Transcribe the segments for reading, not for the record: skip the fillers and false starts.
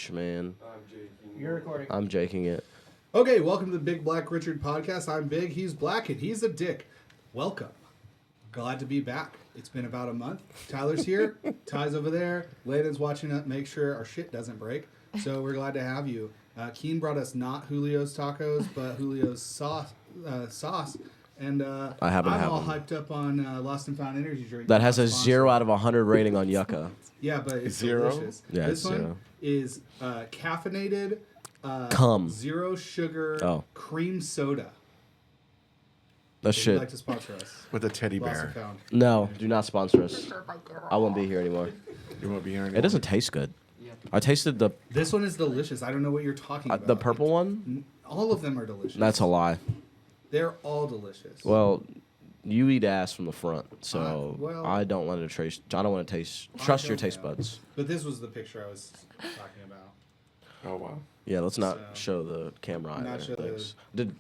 bitch, man. You're recording. I'm jaking it. Okay, welcome to the Big Black Richard podcast. I'm big, he's black, and he's a dick. Welcome. Glad to be back. It's been about a month. Tyler's here. Ty's over there. Landon's watching up, make sure our shit doesn't break. So we're glad to have you. Keen brought us not Julio's tacos, but Julio's sauce. And I'm all hyped up on Lost and Found energy drink. That has a 0 out of 100 rating on Yucca. Yeah, but it's 0? delicious. Yeah, this it's one 0. is caffeinated, Cum. zero sugar cream soda. That's If you'd shit. like to sponsor us. With a teddy Lost bear. and Found. No, do not sponsor us. I won't be here anymore. You won't be here anymore. It doesn't taste good. I tasted the This one is delicious. I don't know what you're talking about. the purple one. All of them are delicious. That's a lie. They're all delicious. Well, you eat ass from the front, so well- I don't want to taste. I don't want to trust your don't taste know. buds. But this was the picture I was talking about. Oh, wow. Yeah, let's not So- show the camera Not either. show the- Thanks.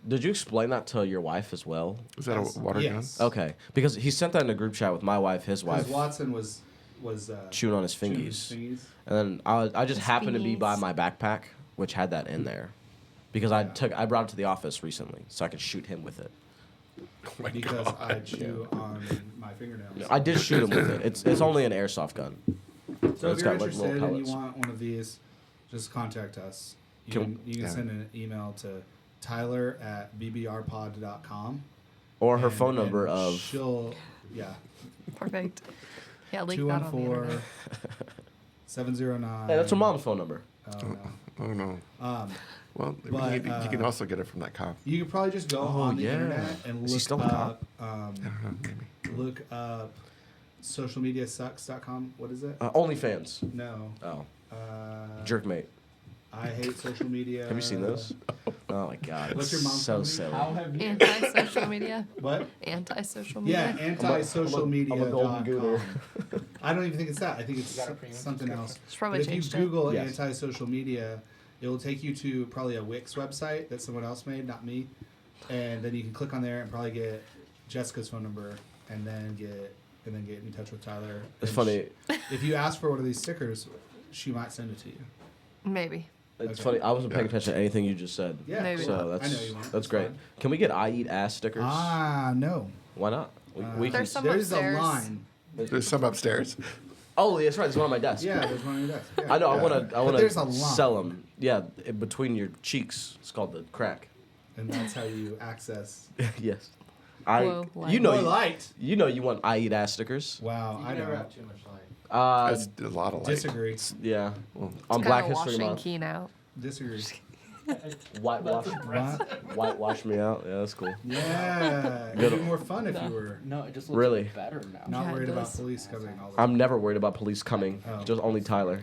Did you explain that to your wife as well? Was that Yes. a water Yes. Okay, because he sent that in a group chat with my wife, his Because wife, Watson was chewing on his chewing fingies. his fingies. And then I just His happened to be by fingies. my backpack, which had that in there, because I brought it to the office recently, so I could shoot him with it. Oh, my Because God. I chew on my fingernails. I did shoot him with it. It's only an airsoft gun. So It's if you're got, like, little interested and you pellets. want one of these, just contact us. You Can- can yeah. send an email to tyler@bbrpod.com. Or her and- phone number and of she'll, yeah, Perfect. Yeah, link that on the 214 internet. 709. Hey, that's her mom's phone number. Oh, no. Oh, no. Well, but, you can also get it from that cop. You could probably just go Oh, on the yeah. internet and Is he look still a up, I don't know, maybe. look up socialmediasucks.com. What is it? OnlyFans. No. Oh, Jerkmate. Jerkmate. I hate social media. Have you seen those? Oh my god, What's it's your mom's so company? silly. How have you? Anti-social media. What? Anti-social Yeah, media. antisocialmedia.com. I don't even think it's that. I think it's got a premium something else. It's probably But if you changed it. Google Yes. anti-social media, it will take you to probably a Wix website that someone else made, not me. And then you can click on there and probably get Jessica's phone number, and then get in touch with Tyler. It's And funny. If you ask for one of these stickers, she might send it to you. Maybe. It's Okay. funny. I wasn't paying attention to anything you just said. Yeah, Maybe. cool. So I that's know you weren't. that's It's great. fine. Can we get I eat ass stickers? No. Why not? We There's can. some There's upstairs. a line. There's some upstairs. Oh, that's right. There's one on my desk. Yeah, there's one on your desk. Yeah. I know. I Yeah. want But there's a to line. sell them. Yeah, in between your cheeks. It's called the crack. And that's how you access. Yes. Whoa, You light. know. More light. You know. You want I eat ass stickers. Wow, You I never know. have too much light. That's a lot of light. Disagree. Yeah. Well, On It's Black kinda History washing Month. Keen out. Disagree. Whitewash. What? Whitewash me out. Yeah, that's cool. Yeah, Good. it'd be more fun if you were No, it just looks Really? better now. not Yeah, it worried about does. police coming all the I'm never worried about police coming. Oh. Just only Tyler.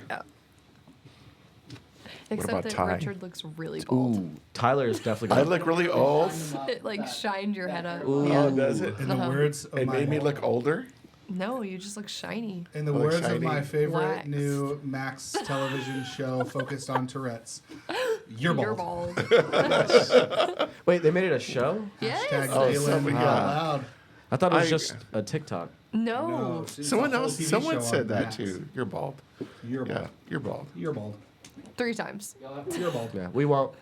Except about that Ty? Richard looks really bald. Ooh, Tyler is definitely. I Gonna, look really old. It like shined your head up. Ooh. Yeah. Oh, does it? In the Uh-huh. words of It my made me look older. No, you just look shiny. in the Oh, words of shiny. my favorite Wax. new Max television show focused on Tourette's. You're bald. You're bald. Wait, they made it a show? Yes. Hashtag Oh, Galen somebody- out loud. I thought it was I- just a TikTok. No. No, it's a Someone whole else, TV someone show said on that Max. too. You're bald. You're Yeah, bald. you're bald. You're bald. 3 times. You're bald. Yeah, we won't.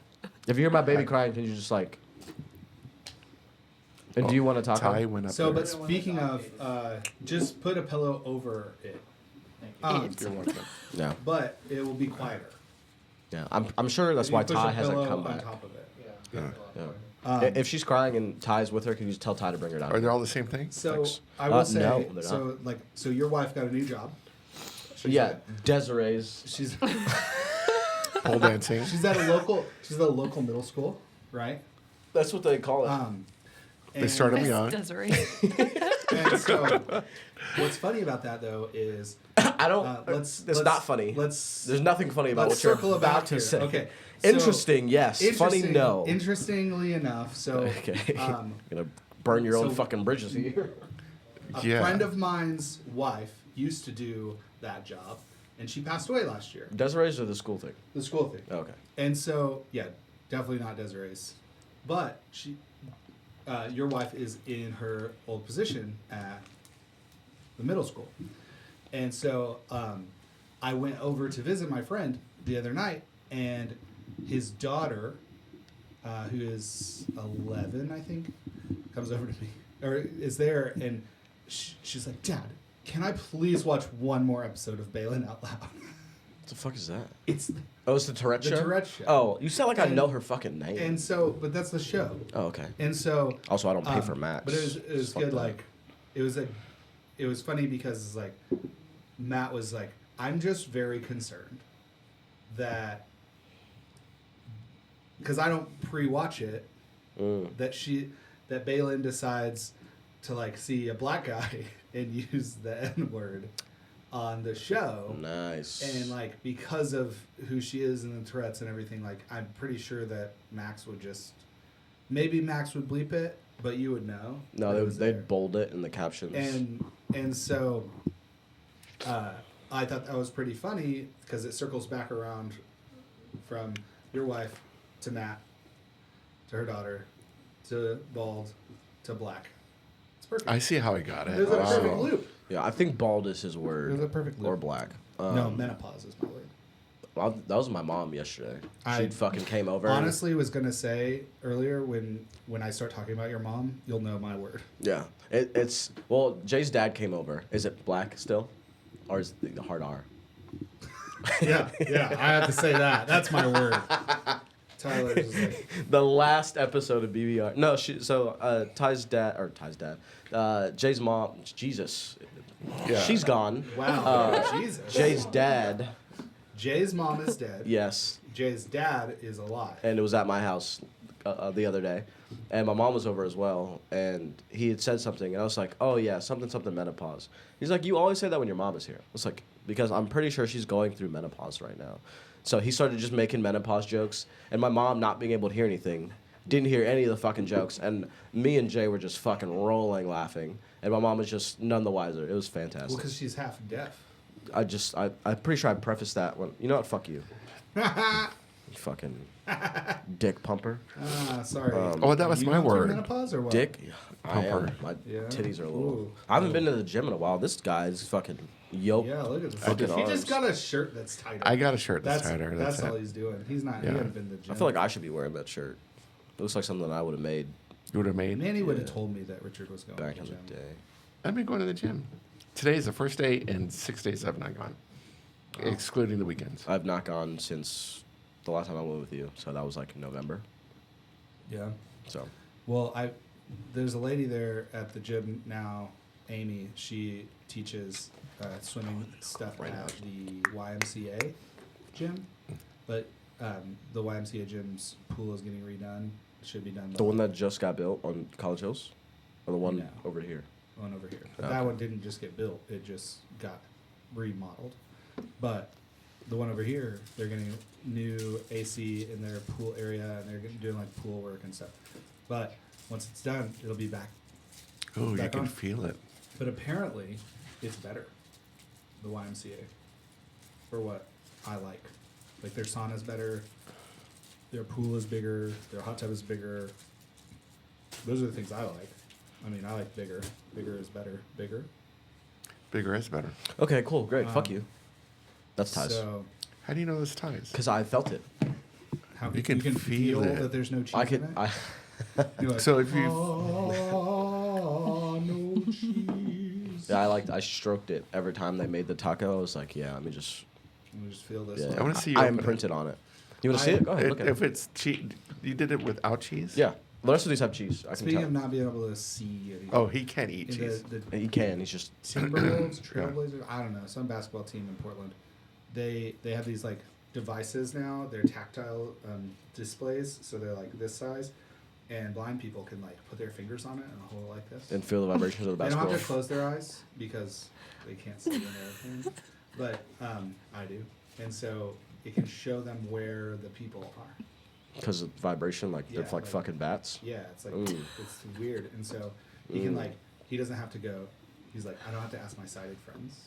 If you hear my baby crying, can you just like? And do you want to talk? Ty about- went up So, there. but speaking of, just put a pillow over it. You're welcome. Yeah, But it will be quieter. yeah. I'm sure that's You why push Ty a hasn't pillow come on back. top of it. Yeah. Yeah. If she's crying and Ty's with her, can you just tell Ty to bring her down? Are they all the same thing? So Thanks. I will say, no, they're so like, so your wife got a new job. She's Yeah, at- Desiree's. she's Pole dancing. she's at a local middle school, right? That's what they call it. They start them Miss young. Desiree. And so, what's funny about that though is I don't. let's. It's not funny. There's nothing funny about let's what you're circle about about to here. say. Okay. So, Interesting, yes. Funny, interesting- no. Interestingly enough, so Okay. You're gonna burn your own so- fucking bridges here. a Yeah. friend of mine's wife used to do that job, and she passed away last year. Desiree's or the school thing? The school thing. Okay. And so, yeah, definitely not Desiree's, but your wife is in her old position at the middle school, and so I went over to visit my friend the other night, and his daughter, who is 11, I think, comes over to me, or is there, and she's like, Dad, can I please watch one more episode of Balin Out Loud? What the fuck is that? It's Oh, it's the Tourette the show? Tourette show. Oh, you sound like I And- know her fucking name. And so, but that's the show. Oh, okay. And so, Also, I don't pay for Max. but it was Fuck good. that. Like, it was funny because it's like Matt was like, I'm just very concerned that because I don't pre-watch it, that Balin decides to like see a black guy and use the N-word on the show. Nice. And like because of who she is and the Tourette's and everything, like I'm pretty sure that Max would just maybe Max would bleep it, but you would know. No, that it was there. they'd bold it in the captions. And so I thought that was pretty funny because it circles back around from your wife to Matt to her daughter to bald to black. It's perfect. I see how he got it. There's a perfect Oh. loop. Yeah, I think bald is his word. There's a perfect Or loop. black. No, menopause is my word. That was my mom yesterday. I She fucking came over. Honestly, was gonna say earlier when I start talking about your mom, you'll know my word. Yeah. It's well, Jay's dad came over. Is it black still? Or is it the hard R? Yeah, I have to say that. That's my word. Tyler's is like, The last episode of BBR. No, Ty's dad, Jay's mom, Jesus. Yeah. She's gone. wow, Jesus. Jay's dad, Jay's mom is dead. yes. Jay's dad is alive. And it was at my house the other day. And my mom was over as well. And he had said something. And I was like, oh, yeah, something menopause. He's like, you always say that when your mom is here. I was like, because I'm pretty sure she's going through menopause right now. So he started just making menopause jokes. And my mom, not being able to hear anything, didn't hear any of the fucking jokes. And me and Jay were just fucking rolling laughing. And my mom was just none the wiser. It was fantastic. Well, because she's half deaf. I'm pretty sure I prefaced that when, you know what, fuck you. You fucking dick pumper. Sorry. Oh, that was You my going through word. Menopause or what? Dick? Yeah, I am. Pumper. My Yeah. titties are a little. Ooh. I haven't been to the gym in a while. This guy's fucking yoked. Yeah, look at this. Fucking He arms. just got a shirt that's tighter. I got a shirt that's tighter. That's That's all it. he's doing. He's not. Yeah. He hasn't been to the gym. I feel like I should be wearing that shirt. It looks like something I would have made You would have made. Manny would have told me that Richard was going back to in the the gym. day. I've been going to the gym. Today is the first day, and 6 days I've not gone, excluding the weekends. I've not gone since the last time I went with you, so that was like November. Yeah. So Well, there's a lady there at the gym now, Amy. She teaches swimming stuff Right at now. the YMCA gym, but the YMCA gym's pool is getting redone. It should be done. the one that just got built on College Hills, or the one No. over here. one over here. But Okay. that one didn't just get built; it just got remodeled. But the one over here, they're getting new AC in their pool area, and they're doing like pool work and stuff. But once it's done, it'll be back. Oh, you Back can on. feel it. But apparently, it's better. The YMCA, for what I like. Like their sauna's better, their pool is bigger, their hot tub is bigger. Those are the things I like. I mean, I like bigger. Bigger is better. Bigger. Bigger is better. Okay, cool, great. Fuck you. That's ties. So How do you know those ties? Because I felt it. how You can feel it. that there's no cheese I in could. it. I. You're like, So if you, oh, no cheese. Yeah, I stroked it every time they made the taco. I was like, yeah, let me just. Let me just feel this. Yeah, one. I wanna see you I open it. imprinted on it. You want to see it? Go ahead, look at if it. it's cheese, you did it without cheese. Yeah, the rest of these have cheese. I can Speaking tell. of not being able to see anything. Oh, he can't eat in cheese. the He can. He's just. Timberwolves, Trailblazers, I don't know, some basketball team in Portland. They have these like devices now. They're tactile displays, so they're like this size, and blind people can like put their fingers on it and hold it like this. And feel the vibrations of the They don't have basketball. to close their eyes because they can't see and everything, but I do, and so it can show them where the people are. Because of vibration, like they're Yeah, like like- fucking bats. Yeah, it's like Ooh. it's weird, and so he can Mm. like he doesn't have to go. He's like, I don't have to ask my sighted friends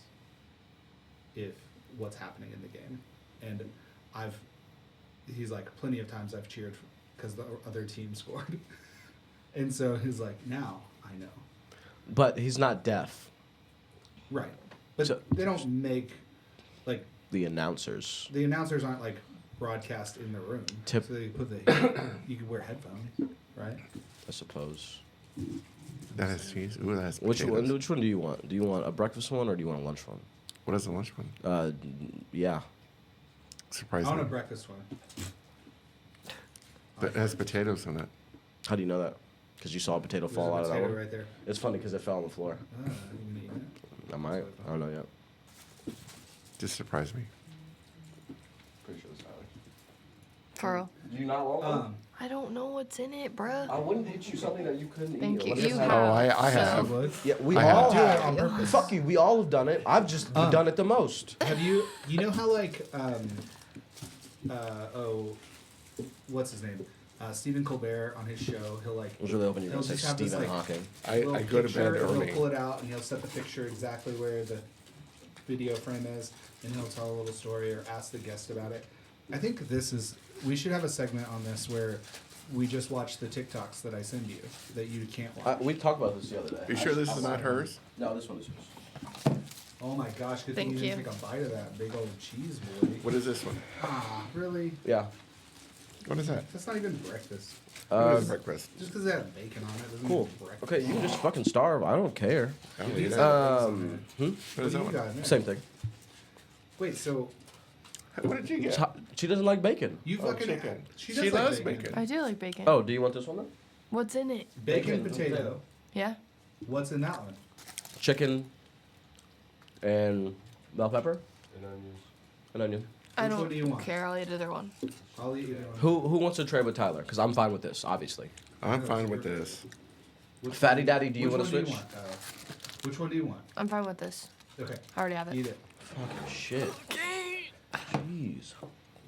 if what's happening in the game, and he's like plenty of times I've cheered because the other team scored, and so he's like, now I know, But he's not deaf. right? But So- they don't make like the announcers. The announcers aren't like broadcast in the room. Tip- So they put you could wear headphones, right? I suppose. That has cheese. Ooh, that has Which potatoes. one do you want? Do you want a breakfast one or do you want a lunch one? What is the lunch one? Yeah. I Surprisingly. want a breakfast one. That has potatoes in it. How do you know that? Because you saw a potato There's fall a out of that potato one. right there. It's funny because it fell on the floor. Ah, you can eat it. I might. I don't know yet. Just surprised me. Pretty sure it's ours. For real. Do you not want one? I don't know what's in it, bruh. I wouldn't get you something that you couldn't Thank eat. you. unless You it's- have. Oh, I so- have. Would. Yeah, we I all have. Do it have. on purpose. Fuck you. We all have done it. I've just done it the most. Have you know how like what's his name? Stephen Colbert on his show, he'll like I was really hoping you were he'll going to say just have this, Stephen like, Hawking. little I go to picture, bed and early. he'll pull it out and he'll set the picture exactly where the video frame is, and he'll tell a little story or ask the guest about it. I think we should have a segment on this where we just watch the TikToks that I send you that you can't watch. We talked about this the other day. Are you sure this is not hers? No, this one is yours. Oh my gosh, good thing Thank you didn't you. take a bite of that big old cheese boy. What is this one? Ah, really? Yeah. What is that? That's not even breakfast. What is breakfast? Just because it has bacon on it doesn't Cool. mean breakfast. Okay, you can just fucking starve. I don't care. I don't These eat it. have eggs on there. What What is do that you one? got in there? Same thing. Wait, so What did you get? She doesn't like bacon. you Oh, fucking chicken. She, She does like loves bacon. bacon. I do like bacon. Oh, do you want this one then? What's in it? Bacon, Bacon, potato. Yeah. What's in that one? Chicken and bell pepper and onion. I Which don't one do you want? care. I'll eat either one. I'll eat either one. Who wants to trade with Tyler? Because I'm fine with this, obviously. I'm fine with this. Which Fatty one- Daddy, do you which want to one switch? Which one do you want? I'm fine with this. Okay, I already have it. eat it. Fucking shit. Jeez.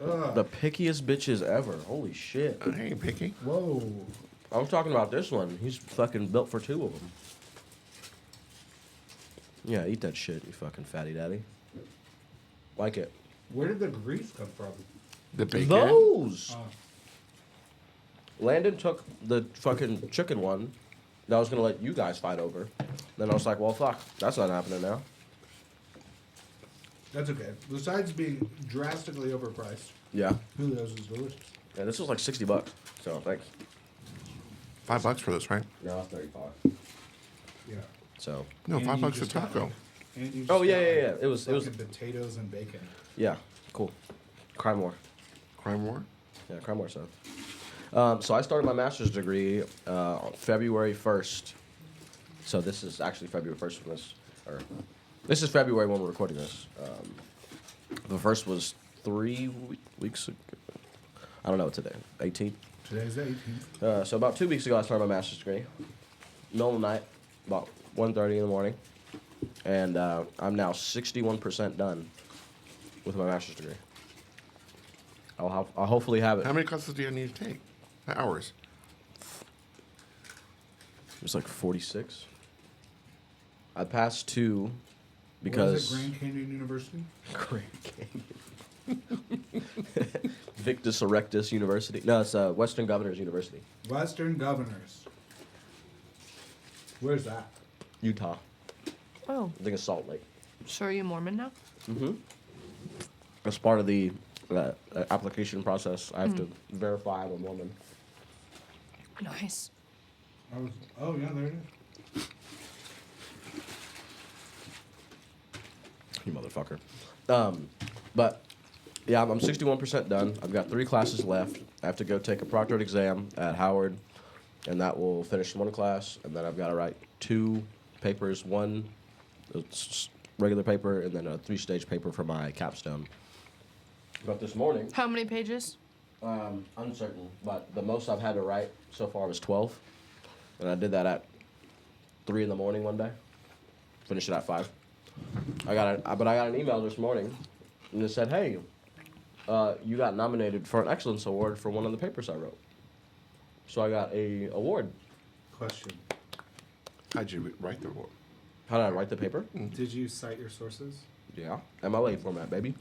Ugh. The pickiest bitches ever. Holy shit. I ain't picky. Whoa. I'm talking about this one. He's fucking built for two of them. Yeah, eat that shit, you fucking fatty daddy. Like it. Where did the grease come from? The bacon. Those! Oh. Landon took the fucking chicken one that I was gonna let you guys fight over. Then I was like, well, fuck, that's not happening now. That's okay. Besides being drastically overpriced, Yeah. Julio's is delicious. Yeah, this was like $60. So thanks. $5 for this, right? No, 35. Yeah. So. No, And $5 you a just got, taco. like- and you just Oh, yeah, got, yeah, like, yeah. It was fucking potatoes and bacon. yeah, cool. Cry more. Crime War? Yeah, cry more, Seth. So I started my master's degree on February 1st. So this is actually February 1st from this, or this is February when we're recording this. The first was 3 weeks ago. I don't know what today, 18th. Today's the 18th. So about 2 weeks ago, I started my master's degree. Middle of the night, about 1:30 in the morning, and I'm now 61% done with my master's degree. I'll hopefully have it. How many classes do you need to take? Hours. It was like 46. I passed 2 What because is it, Grand Canyon University? Grand Canyon. Victus Erectus University. No, it's Western Governors University, Western Governors. Where's that? Utah. Oh, I think it's Salt Lake. so are you Mormon now? As part of the application process, I have to verify I'm a Mormon. Nice. Oh, yeah, there it is. You motherfucker. But yeah, I'm 61% done. I've got 3 classes left. I have to go take a proctored exam at Howard, and that will finish 1 class. And then I've got to write 2 papers, 1 regular paper, and then a 3-stage paper for my capstone. But this morning, How many pages? uncertain, but the most I've had to write so far was 12. And I did that at 3 in the morning one day. Finished it at 5. But I got an email this morning, and it said, "Hey, you got nominated for an excellence award for one of the papers I wrote." So I got a award. Question. How'd you write the report? How did I write the paper? Did you cite your sources? Yeah, MLA format, baby.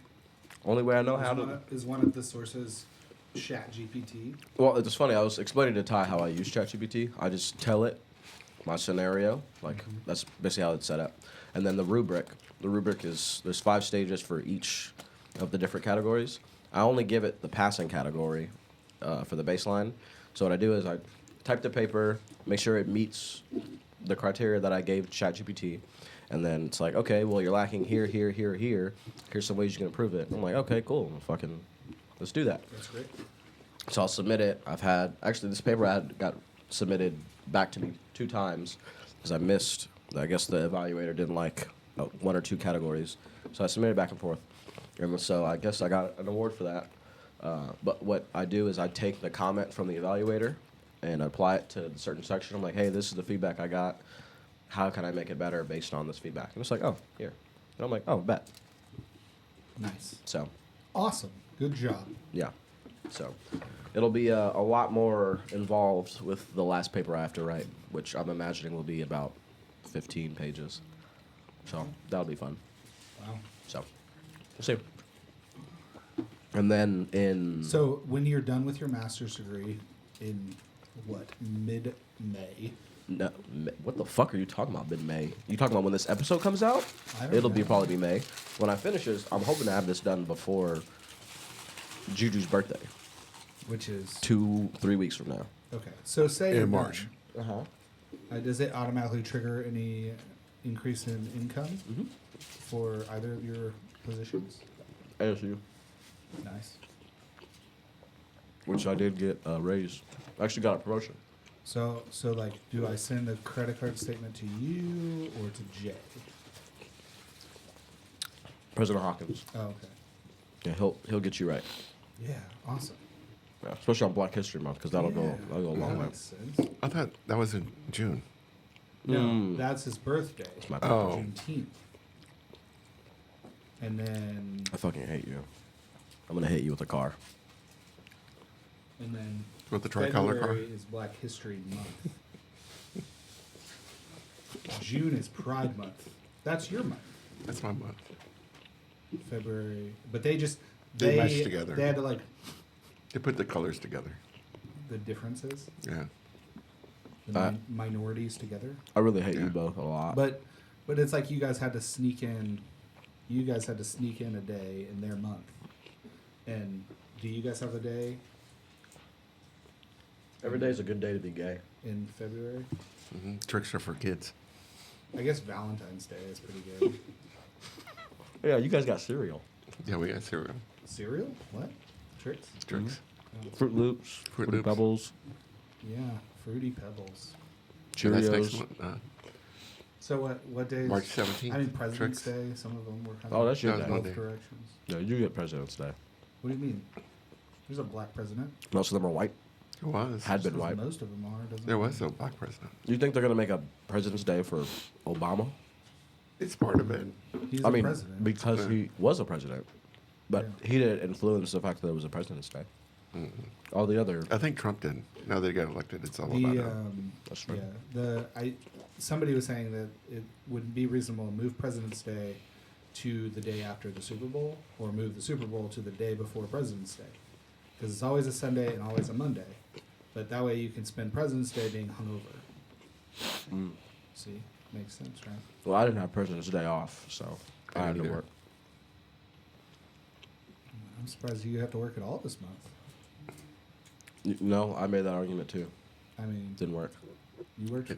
Only way I know how to. Is one of the sources ChatGPT? Well, it's funny. I was explaining to Ty how I use ChatGPT. I just tell it my scenario, like that's basically how it's set up, and then the rubric. The rubric is there's 5 stages for each of the different categories. I only give it the passing category for the baseline. So what I do is I type the paper, make sure it meets the criteria that I gave ChatGPT, and then it's like, okay, well, you're lacking here, here, here, here. Here's some ways you can improve it. I'm like, okay, cool. Fucking, let's do that. That's great. So I'll submit it. Actually, this paper got submitted back to me 2 times because I missed. I guess the evaluator didn't like 1 or 2 categories. So I submitted back and forth. And so I guess I got an award for that. But what I do is I take the comment from the evaluator and apply it to a certain section. I'm like, hey, this is the feedback I got. How can I make it better based on this feedback? And it's like, oh, here. And I'm like, oh, bet. Nice. So, Awesome. Good job. yeah. So it'll be a lot more involved with the last paper I have to write, which I'm imagining will be about 15 pages. So that'll be fun. Wow. So we'll see. And then in So when you're done with your master's degree in what, mid-May? no, what the fuck are you talking about? Mid-May? You talking about when this episode comes out? I don't It'll know. probably be May. When I finishes, I'm hoping to have this done before Juju's birthday, Which is 2-3 weeks from now. okay. So say In you're March. done. Does it automatically trigger any increase in income for either of your positions? ASU, Nice. which I did get a raise. I actually got a promotion. So like, do I send a credit card statement to you or to Jay? President Hawkins. Oh, okay. Yeah, he'll get you right. Yeah, awesome. Yeah, especially on Black History Month because that'll go a long that way. makes sense. I thought that was in June. No, that's his birthday. It's my Oh. Juneteenth. And then I fucking hate you. I'm gonna hit you with a car. With the tricolor car? February is Black History Month. June is Pride Month. That's your month. That's my month. February, but they They meshed together. They had to like They put the colors together. the differences, Yeah. the minorities together. I really hate Yeah. you both a lot. But it's like you guys had to sneak in. You guys had to sneak in a day in their month. And do you guys have a day every day is a good day to be gay. in February? Tricks are for kids. I guess Valentine's Day is pretty good. Yeah, you guys got cereal. Yeah, we got cereal. Cereal? What? Tricks? Tricks. Fruit Loops, Fruit Fruity Loops. Pebbles, Yeah, Fruity Pebbles. Yeah, that's next Cheerios. month. So what days? March 17th. I mean President's Tricks. Day. Some of them were kind Oh, of that's your That was day. Monday. both directions. No, you get President's Day. What do you mean? There's a black president. Most of them are white. It was. Had been Says white. Most of them are. Doesn't There it? was a black president. You think they're gonna make a President's Day for Obama? It's part of it. He's I a mean, president. because he was a president, but Yeah. he didn't influence the fact that it was a President's Day. All the other I think Trump did. Now they got elected, it's all The about him. That's right. somebody was saying that it would be reasonable to move President's Day to the day after the Super Bowl, or move the Super Bowl to the day before President's Day, because it's always a Sunday and always a Monday, but that way you can spend President's Day being hungover. See, makes sense, right? Well, I didn't have President's Day off, so I had to neither. work. I'm surprised you have to work at all this month. No, I made that argument too. I mean, Didn't work. you worked.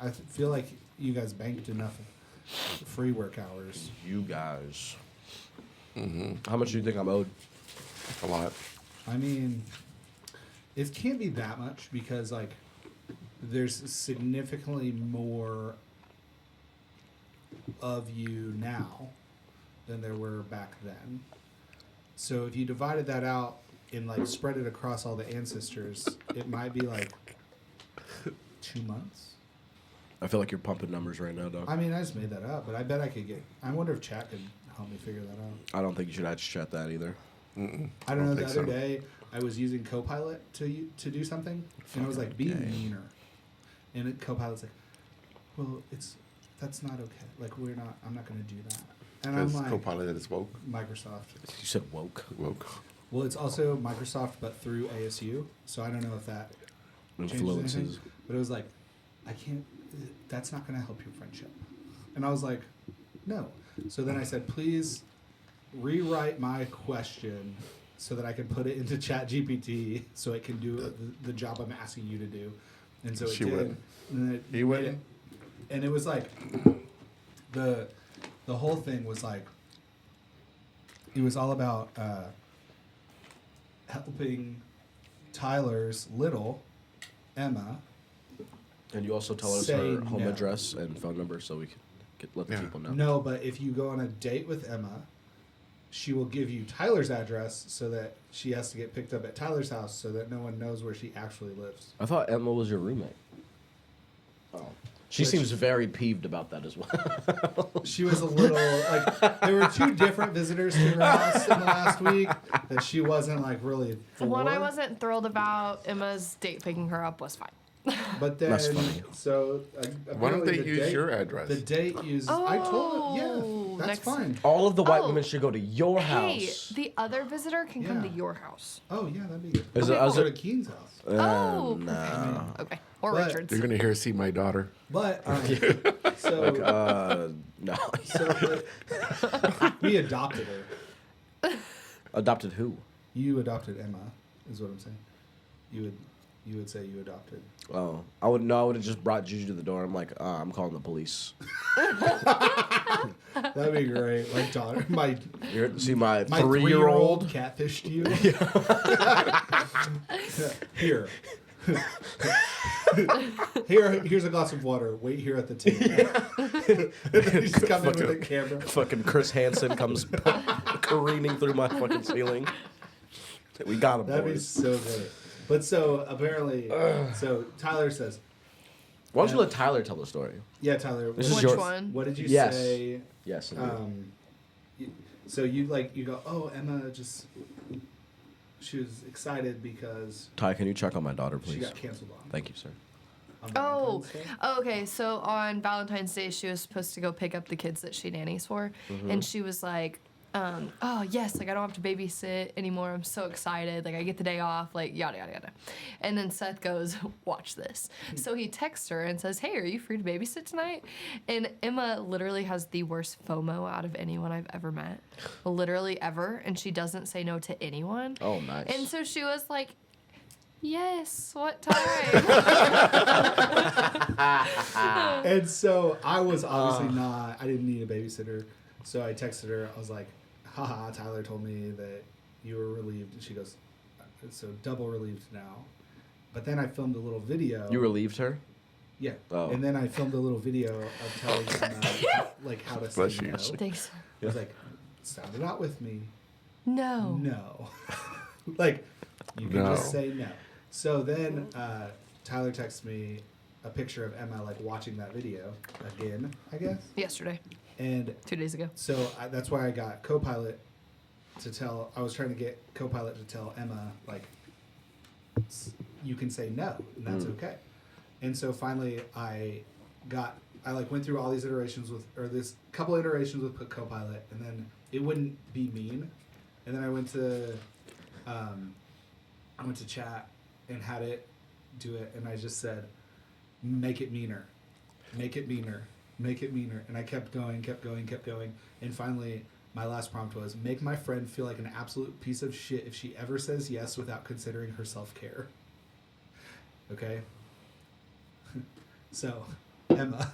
I feel like you guys banked enough free work hours. You guys. How much do you think I'm owed? A lot. I mean, it can't be that much because like there's significantly more of you now than there were back then. So if you divided that out and like spread it across all the ancestors, it might be like 2 months. I feel like you're pumping numbers right now, dog. I mean, I just made that up, but I bet I could get. I wonder if chat could help me figure that out. I don't think you should actually chat that either. I don't know. The think other so. day, I was using Copilot to do something, and I was like, "Be Fucking gay. meaner," and Copilot's like, "Well, that's not okay. Like, I'm not going to do that." And I'm Because like, Copilot is woke. Microsoft. You said woke. Woke. Well, it's also Microsoft, but through ASU. So I don't know if that changes Influences. anything. But it was like, I can't. That's not going to help your friendship. And I was like, no. So then I said, please rewrite my question so that I can put it into ChatGPT so it can do the job I'm asking you to do. And so it She did. wouldn't. And then He wouldn't. And it was like the whole thing was like it was all about helping Tyler's little Emma. And you also tell us Say her home no. address and phone number so we can let the Yeah. people know. No, but if you go on a date with Emma, she will give you Tyler's address so that she has to get picked up at Tyler's house so that no one knows where she actually lives. I thought Emma was your roommate. Oh. She Which- seems very peeved about that as well. She was a little like there were 2 different visitors to her house in the last week that she wasn't like really for. One I wasn't thrilled about. Emma's date picking her up was fine. But then, That's funny. so Why don't apparently they the use date- your address? The date uses. I told her, yeah, that's next- fine. All of the white Oh. women should go to your Hey, house. the other visitor can come to Yeah. your house. Oh yeah, that'd be good. Is Okay, it, is Go to it, Keen's house. Oh, no. Okay. Or But- Richard's. You're gonna hear see my daughter. But so No. but we adopted her. Adopted who? You adopted Emma, is what I'm saying. You would say you adopted. Oh, I would have just brought Juju to the door. I'm like, I'm calling the police. That'd be great. My daughter, my See my 3-year-old 3-year-old. catfished you. Here. Here's a glass of water. Wait here at the table. You just come in with the camera. Fucking Chris Hansen comes careening through my fucking ceiling. We got him, That'd be boys. so good. But so apparently, so Tyler says, Why don't you let Tyler tell the story? "Yeah, Tyler, This is Which your- one? what did you Yes. say?" Yes. indeed. So you go, "Oh, Emma just she was excited because Ty, can you check on my daughter, she please? got canceled on." Thank you, sir. on Oh, Valentine's Day. okay. So on Valentine's Day, she was supposed to go pick up the kids that she nannies for, and she was like, "Oh yes, like I don't have to babysit anymore. I'm so excited. Like I get the day off. Like yada yada yada." And then Seth goes, "Watch this." So he texts her and says, "Hey, are you free to babysit tonight?" And Emma literally has the worst FOMO out of anyone I've ever met, literally ever, and she doesn't say no to anyone. Oh, nice. And so she was like, "Yes, what time?" And so I was obviously not. I didn't need a babysitter, so I texted her. I was like, "Haha, Tyler told me that you were relieved," and she goes, "So double relieved now." But then I filmed a little video. You relieved her? Yeah. Oh. And then I filmed a little video of telling them like how to say Bless you. no. Thanks. It was like, sound it out with me. No. No. Like, you can No. just say no. So then Tyler texts me a picture of Emma like watching that video again, I guess. Yesterday, And 2 days ago. so that's why I got Copilot to tell. I was trying to get Copilot to tell Emma like, you can say no, and that's okay. And so finally, I like went through all these iterations this couple iterations with Copilot, and then it wouldn't be mean. And then I went to chat and had it do it, and I just said, make it meaner, make it meaner, make it meaner. And I kept going, and finally my last prompt was, make my friend feel like an absolute piece of shit if she ever says yes without considering her self-care. Okay? So, Emma.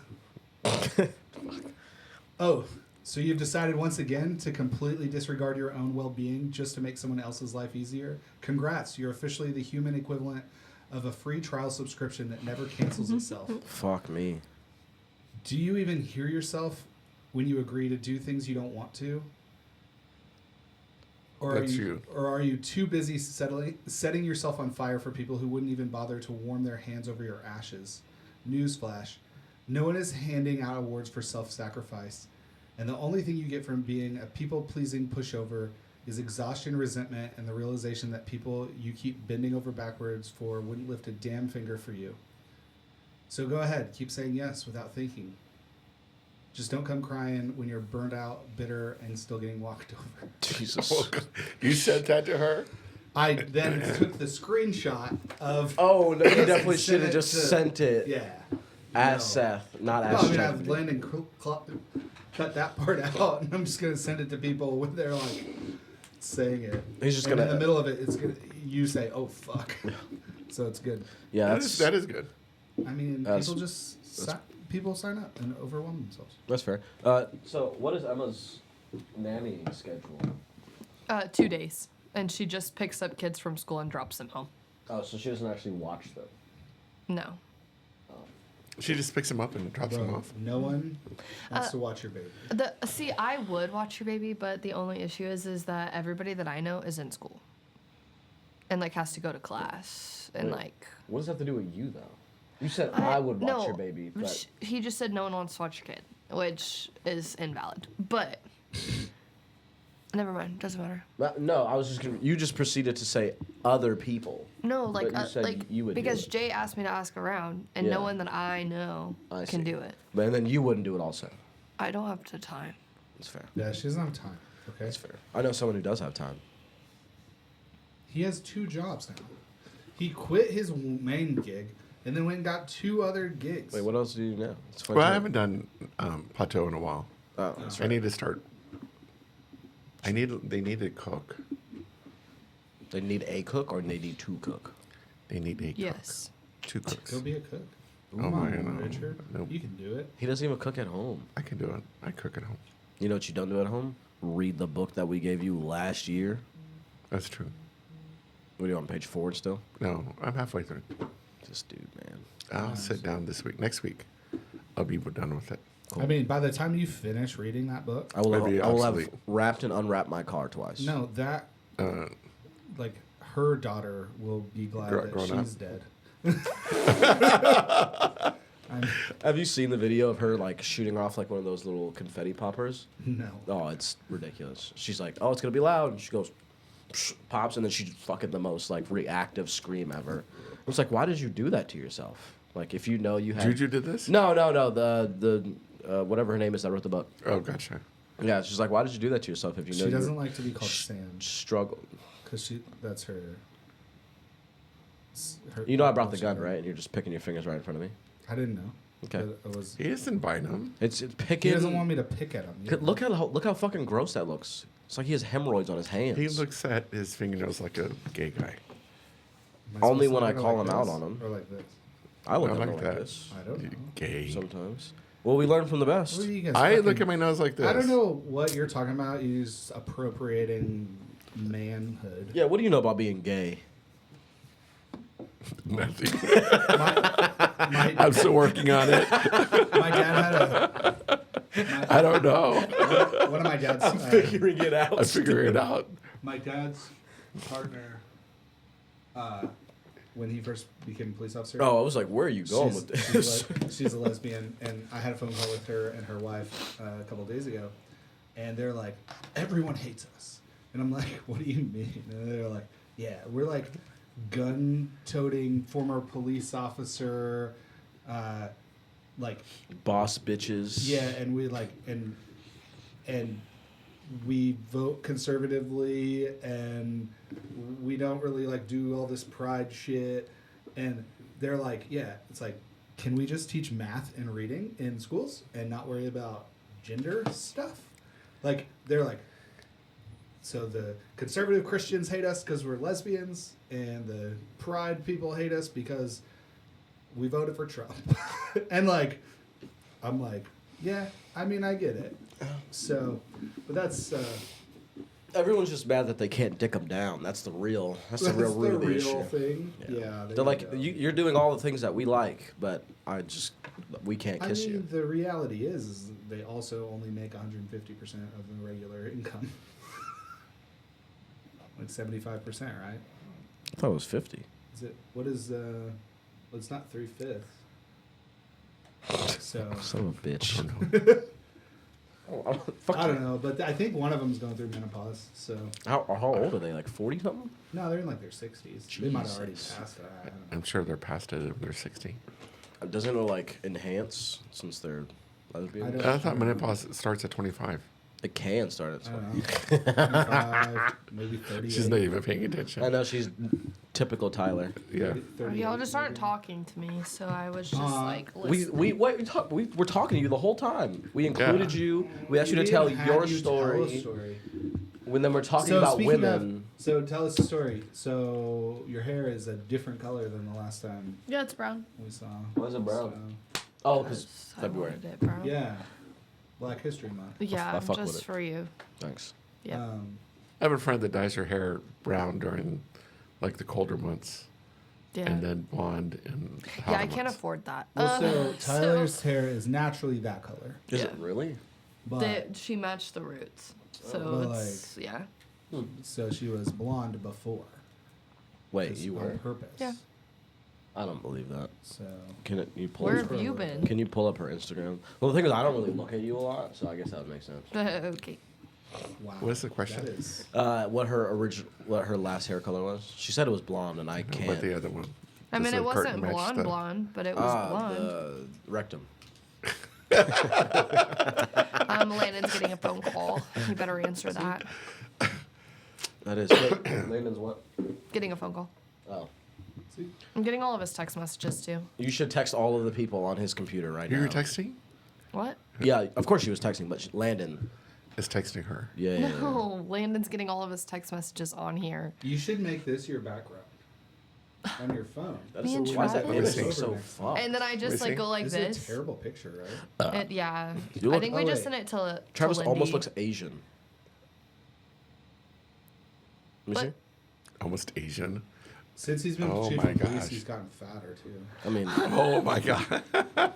Oh, so you've decided once again to completely disregard your own well-being just to make someone else's life easier? Congrats, you're officially the human equivalent of a free trial subscription that never cancels itself. Fuck me. Do you even hear yourself when you agree to do things you don't want to? Or That's you. Or are you too busy setting yourself on fire for people who wouldn't even bother to warm their hands over your ashes? Newsflash. No one is handing out awards for self-sacrifice. And the only thing you get from being a people-pleasing pushover is exhaustion, resentment, and the realization that people you keep bending over backwards for wouldn't lift a damn finger for you. So go ahead, keep saying yes without thinking. Just don't come crying when you're burned out, bitter, and still getting walked over. Jesus. You said that to her? I then took the screenshot of... Oh, no, you and definitely sent should have it just to- sent it Yeah. as No. Seth, not No, as I mean, I have ChatGPT. Landon cut that part out, and I'm just gonna send it to people when they're like saying it. He's just and gonna in the middle of it. It's gonna you say, "Oh fuck," so it's good. Yeah, that is good. I mean, That's- people just people sign up and overwhelm themselves. That's fair. So what is Emma's nanny schedule? 2 days, and she just picks up kids from school and drops them home. Oh, so she doesn't actually watch them. No. She just picks them up and drops them off. No one wants to watch your baby. See, I would watch your baby, but the only issue is that everybody that I know is in school, and like has to go to class, and Wait. like. What does that have to do with you, though? You said I would watch no, your baby, but he just said no one wants to watch your kid, which is invalid. But never mind, doesn't matter. no, I was just gonna, you just proceeded to say other people. No, like But you said like you would do because it. Jay asked me to ask around, and Yeah. no one that I know I can see. do it. But then you wouldn't do it also. I don't have the time. That's fair. Yeah, she doesn't have time. Okay, That's fair. I know someone who does have time. he has 2 jobs now. He quit his main gig and then went and got 2 other gigs. Wait, what else do you do now? It's fun Well, I time. haven't done plateau in a while. Oh, that's I right. need to start. They need to cook. They need a cook or they need to cook. They need a Yes. cook. 2 cooks. Go be a cook. Oh Come my on, God, no. Richard. Nope. You can do it. He doesn't even cook at home. I can do it. I cook at home. You know what you don't do at home? Read the book that we gave you last year. That's true. What are you on page 4 still? No, I'm halfway through. This dude, man. I'll sit down this week. Next week, I'll be done with it. I mean, by the time you finish reading that book, I will Maybe have obsolete. wrapped and unwrapped my car twice. no, that like her daughter will be glad that Grown she's up. dead. Have you seen the video of her like shooting off like one of those little confetti poppers? No. Oh, it's ridiculous. She's like, "Oh, it's gonna be loud," and she goes, pops, and then she fucking the most like reactive scream ever. It's like, why did you do that to yourself? Like, if you know you had Juju did this? No. The whatever her name is that wrote the book. Oh, gotcha. Yeah, she's like, why did you do that to yourself if you know She you doesn't like to be called Sam struggle? because that's her. You know, I brought the gun, right? And you're just picking your fingers right in front of me. I didn't know. Okay. But it was. He isn't buying them. It's He picking. doesn't want me to pick at him. Look how fucking gross that looks. It's like he has hemorrhoids on his hands. He looks at his fingernails like a gay guy. Am I only supposed to when I look at call like him out this on him. Or like this. I look I at him like like that. this I don't know. Gay. sometimes. Well, we learn from the best. What are you guys I fucking- look at my nose like this. I don't know what you're talking about. You just appropriating manhood. Yeah, what do you know about being gay? Nothing. My, I'm still working on it. my dad had a. I don't know. One of my dad's. Figuring it out. I figure it out. My dad's partner. When he first became a police officer. Oh, I was like, where are you going with this? She's a lesbian, and I had a phone call with her and her wife a couple days ago, and they're like, everyone hates us, and I'm like, what do you mean? And they're like, yeah, we're like gun-toting former police officer, like Boss bitches. yeah, and we like and we vote conservatively, and we don't really like do all this pride shit. And they're like, yeah, it's like, can we just teach math and reading in schools and not worry about gender stuff? Like, they're like, so the conservative Christians hate us because we're lesbians, and the pride people hate us because we voted for Trump. And like, I'm like, yeah, I mean, I get it. So, but that's Everyone's just mad that they can't dick them down. That's the real root of the issue. thing. Yeah, They're like, you're doing all the things that we like, but we can't I kiss mean, you. the reality is they also only make 150% of the regular income. Like 75%, right? I thought it was 50. Is it? What is? Well, it's not 3/5. So Son of a bitch. Fuck I don't you. know, but I think one of them's going through menopause. So How old are they? Like 40 something? no, they're in like their 60s. They might have already Jesus. passed it. I don't know. I'm sure they're past it if they're 60. Doesn't it like enhance since they're lesbians? I don't- I thought menopause starts at 25. It can start at I 20. don't know, 25, maybe 30. She's not even paying attention. I know she's typical Tyler. Yeah. Y'all just aren't talking to me, so I was just like, listening. We're talking to you the whole time. We included you. We asked you to tell your story. When then we're talking about speaking women. So tell us the story. So your hair is a different color than the last time Yeah, it's brown. we saw. Why is it brown? So, Oh, because I February. wanted it brown. yeah, Black History Month. Yeah, I fuck with just it. for you. Thanks. Yeah. I have a friend that dyes her hair brown during like the colder months, Yeah. and then blonde in the Yeah, hotter I can't months. afford that. Well, so Tyler's hair is naturally that color, Is Yeah. it really? but She matched the roots. So Well, it's, yeah. so she was blonde before. Wait, just you on were? purpose. Yeah. I don't believe that. So You pull? Where up have you her- been? Can you pull up her Instagram? Well, the thing is, I don't really look at you a lot, so I guess that would make sense. Okay. wow. What's the question? That is. What her last hair color was? She said it was blonde, and I can't. But the other one. I mean, Does it the wasn't curtain match blonde, the- blonde, but it was blonde. The rectum. Landon's getting a phone call. You better answer that. That is. Landon's what? Getting a phone call. Oh. See? I'm getting all of his text messages too. You should text all of the people on his computer right You now. were texting? What? Yeah, of course she was texting, but Landon. Is texting her. Yeah. yeah, yeah. No, Landon's getting all of his text messages on here. You should make this your background on your phone. That's Me and why is that Travis. image so fucked? And then I just Let me like go like This this. is a terrible picture, right? Yeah. You I look- think we oh, just wait. sent it to Travis to almost Lindy. looks Asian. Let me see. What? Almost Asian. Since he's been Oh chief my of police, gosh. he's gotten fatter too. I mean, Oh my god.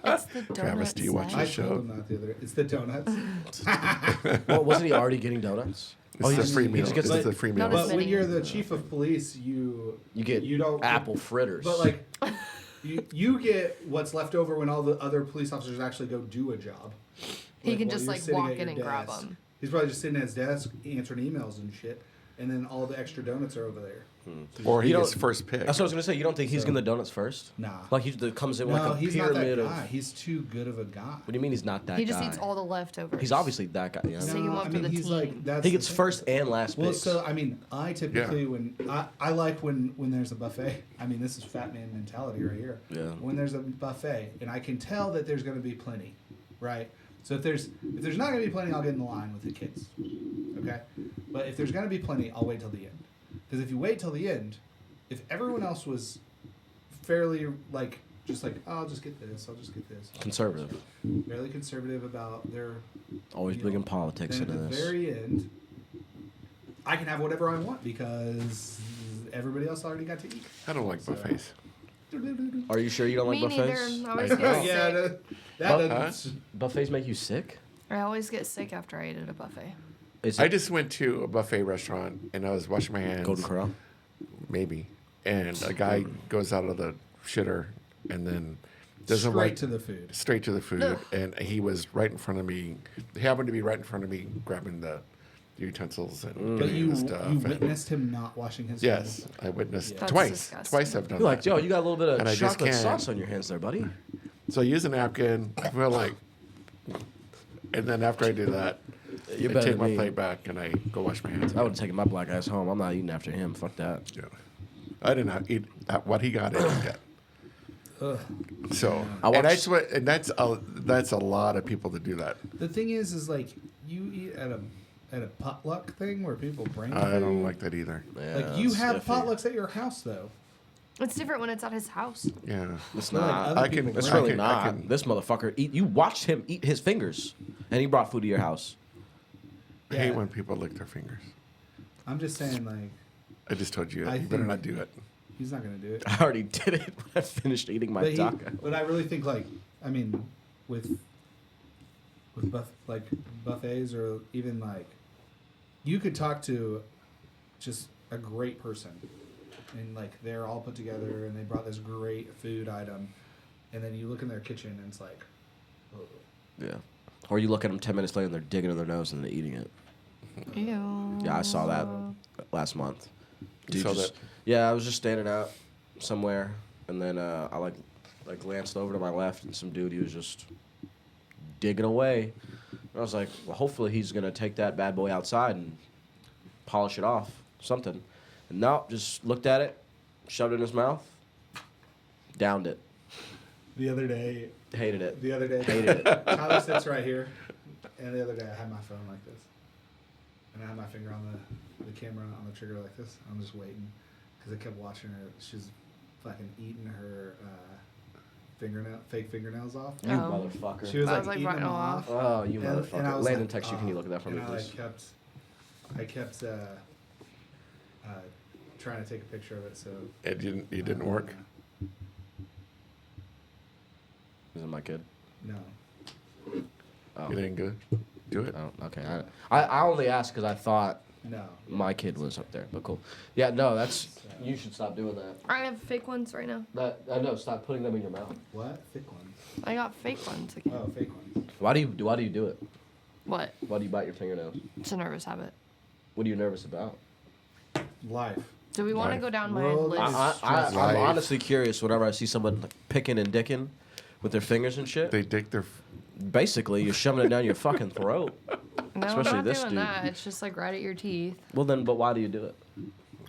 It's the donut Travis, do you watch set. I this show? told him that the other. It's the donuts. well, wasn't he already getting donuts? It's the free he meal. just gets It's the- the free Not meal. as But when many. you're the chief of police, you get apple fritters. But like, you get what's left over when all the other police officers actually go do a job. He can while just you're like sitting walk at in your and grab desk. them. He's probably just sitting at his desk answering emails and shit, and then all the extra donuts are over there. Or he You gets don't- first pick. That's what I was gonna say. You don't think he's So- getting the donuts first? Nah. Like he comes in with No, like a he's not that pyramid guy. of. He's too good of a guy. What do you mean he's not that He just guy? eats all the leftovers. He's obviously that guy. Yeah. So you want for the he's team. like that's He the gets thing. first and last Well, picks. so I mean, I typically when I like when there's a buffet. I mean, this is fat man mentality right here. Yeah. When there's a buffet, and I can tell that there's going to be plenty, right? So if there's not going to be plenty, I'll get in the line with the kids. Okay. But if there's going to be plenty, I'll wait till the end. Because if you wait till the end, if everyone else was fairly like just like, oh, I'll just get this, I'll just get this, Conservative. fairly conservative about their Always you big know, in politics then into at the this. very end, I can have whatever I want because everybody else already got to eat. I don't like buffets. Are you sure you don't like Me neither. buffets? I always Like, get oh, sick. Yeah, that Huh? doesn't. Buffets make you sick? I always get sick after I eat at a buffet. Is I it just went to a buffet restaurant and I was washing my hands. Golden Corral? Maybe. And a guy goes out of the shitter and then doesn't Straight like to the food. straight to the food. Ugh. And he was right in front of me. He happened to be right in front of me grabbing the utensils and But getting you the stuff. you and- witnessed him not washing his yes, hands. I witnessed That's twice. disgusting. Twice I've done You're like, that. yo, you got a little bit of And I just chocolate can't. sauce on your hands there, buddy. So I use a napkin. I feel like, and then after I do that, You I better take my be. plate back and I go wash my hands. I would have taken my black ass home. I'm not eating after him. Fuck that. Yeah. I did not eat what he got. I didn't get. So I and watched- that's a lot of people to do that. The thing is like you eat at a potluck thing where people bring. I don't food. like that either. Yeah, Like you it's have iffy. potlucks at your house though. It's different when it's at his house. Yeah, It's But, like, not. other I can. people It's I really can- I not. can- This motherfucker eat. You watched him eat his fingers, and he brought food to your house. I hate when people lick their fingers. I'm just saying like I just told you. I You better think- not do it. he's not gonna do it. I already did it when I finished eating my taco. But I really think like I mean with buffets or even like you could talk to just a great person and like they're all put together and they brought this great food item and then you look in their kitchen and it's like oh. Yeah. Or you look at them 10 minutes later and they're digging in their nose and they're eating it. Ew. Yeah, I saw that last month. You saw that? Yeah, I was just standing out somewhere, and then I like glanced over to my left, and some dude, he was just digging away. I was like, well, hopefully he's gonna take that bad boy outside and polish it off, something. And no, just looked at it, shoved it in his mouth, downed it. The other day, Hated it. Hated it. Tyler sits right here, and the other day I had my phone like this, and I had my finger on the camera on the trigger like this. I'm just waiting because I kept watching her. She's fucking eating her fake fingernails off. You motherfucker. She was I like was, like, eating writing them them off. Oh, you And I motherfucker. was Landon, like, text you. Can you look at that for me, and please? I kept trying to take a picture of it. So It didn't work. Is it my kid? No. Oh. It ain't good. Do it. Oh, okay. I only asked because I thought No. my kid was up there, but cool. Yeah, no, that's. You should stop doing that. I have fake ones right now. I know. Stop putting them in your mouth. What? Thick ones. I got fake ones. Again. Oh, fake ones. Why do you do it? What? Why do you bite your fingernails? It's a nervous habit. What are you nervous about? Life. Do we want to Life. go down my World list? is- I'm Life. honestly curious whenever I see someone like, picking and dicking with their fingers and shit. They dick their. Basically, you're shoving it down your fucking throat. No, especially I'm not this doing dude. that. It's just like right at your teeth. Well, then, but why do you do it?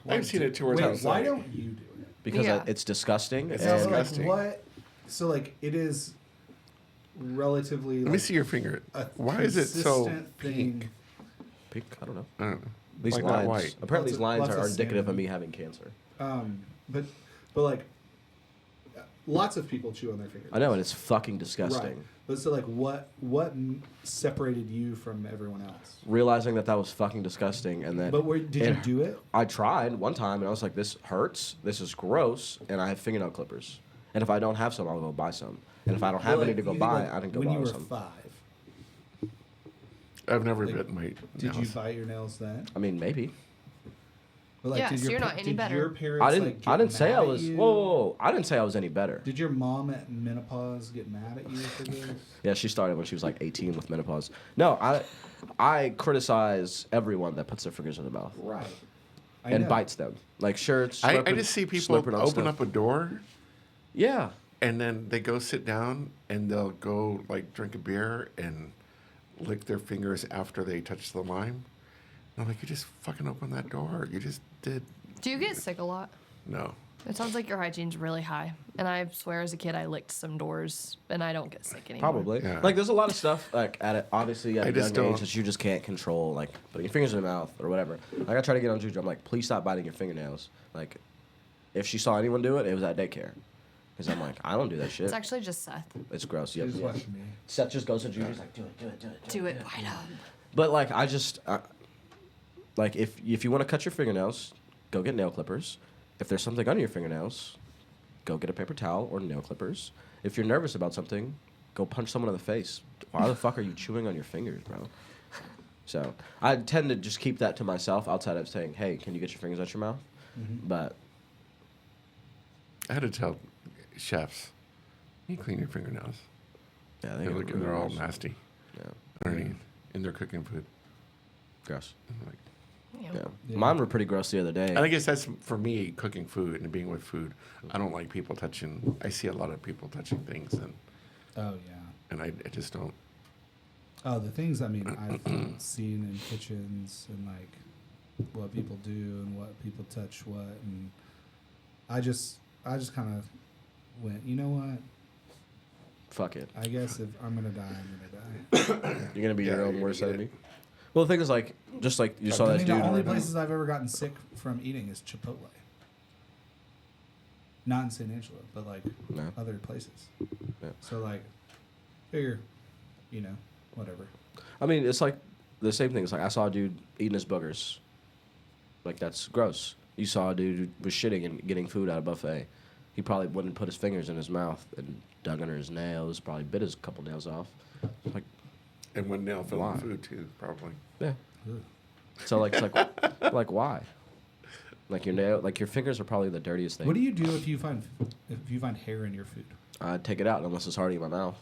I've seen it 2 or Wait, times. why don't you do it? Because Yeah. it's disgusting. It's So, and disgusting. like, what? So, like, it is relatively. Let me like, see your finger. a Why is it so consistent pink? thing. pink. I don't know. I don't know. These Like, not lines. white. Apparently, these lines Lots are of indicative of salmon. me having cancer. But like, lots of people chew on their fingers. I know, and it's fucking disgusting. Right. But so, like, what separated you from everyone else? Realizing that was fucking disgusting, and then. But did you do it? I tried one time, and I was like, "This hurts. This is gross." And I have fingernail clippers. And if I don't have some, I'll go buy some. And if I don't have Well, any to go you, buy, like, I didn't go when buy you were some. 5, I've never Like, bitten my did you nails. bite your nails then? I mean, maybe. But, Yeah, did so your you're pa- not any did better. Your parents, I didn't. Like, I get didn't say mad I at was. you? Whoa! I didn't say I was any better. Did your mom at menopause get mad at you for this? Yeah, she started when she was like 18 with menopause. No, I criticize everyone that puts their fingers in their mouth Right. and bites them, like shirts. I slurping- just see people slurping on open stuff. up a door Yeah. and then they go sit down and they'll go like drink a beer and lick their fingers after they touch the lime. And I'm like, you just fucking opened that door. You just did. Do you get sick a lot? No. It sounds like your hygiene's really high. And I swear as a kid I licked some doors and I don't get sick anymore. Probably. Yeah. Like, there's a lot of stuff, like, obviously at I a just young age don't- that you just can't control, like, putting your fingers in your mouth or whatever. Like, I try to get on Juju. I'm like, please stop biting your fingernails. Like, if she saw anyone do it, it was at daycare. Because I'm like, I don't do that shit. It's actually just Seth. It's gross. She Yep, just yep. watched me. Seth just goes to Juju's like, do it. Do it, bite up. But, like, I just, like, if you want to cut your fingernails, go get nail clippers. If there's something under your fingernails, go get a paper towel or nail clippers. If you're nervous about something, go punch someone in the face. Why the fuck are you chewing on your fingers, bro? So I tend to just keep that to myself outside of saying, hey, can you get your fingers out your mouth? Mm-hmm. But I had to tell chefs, you clean your fingernails. yeah, They're looking, they're all nasty Yeah, underneath in their cooking food. gross. I'm like, Yeah. Yeah. Mine were pretty gross the other day. and I guess that's for me, cooking food and being with food. I don't like people touching. I see a lot of people touching things, Oh yeah. and I just don't. Oh, the things I mean I've seen in kitchens and like what people do and what people touch what, and I just kind of went, you know what? Fuck it. I guess if I'm gonna die, I'm gonna die. You're gonna be Yeah, your you're own gonna worst get it. enemy. Well, the thing is, like, just like you saw I that mean, dude. the only places I've ever gotten sick from eating is Chipotle. Not in San Angelo, but like No. other places. Yeah. So like, figure, whatever. I mean, it's like the same thing. It's like I saw a dude eating his boogers. Like, that's gross. You saw a dude who was shitting and getting food at a buffet. He probably wouldn't put his fingers in his mouth and dug under his nails, probably bit his couple nails off. Like, And one nail fell Why? in food too, probably. yeah. Ugh. So, like, it's like why? Like, your fingers are probably the dirtiest thing. What do you do if you find hair in your food? I'd take it out unless it's already in my mouth.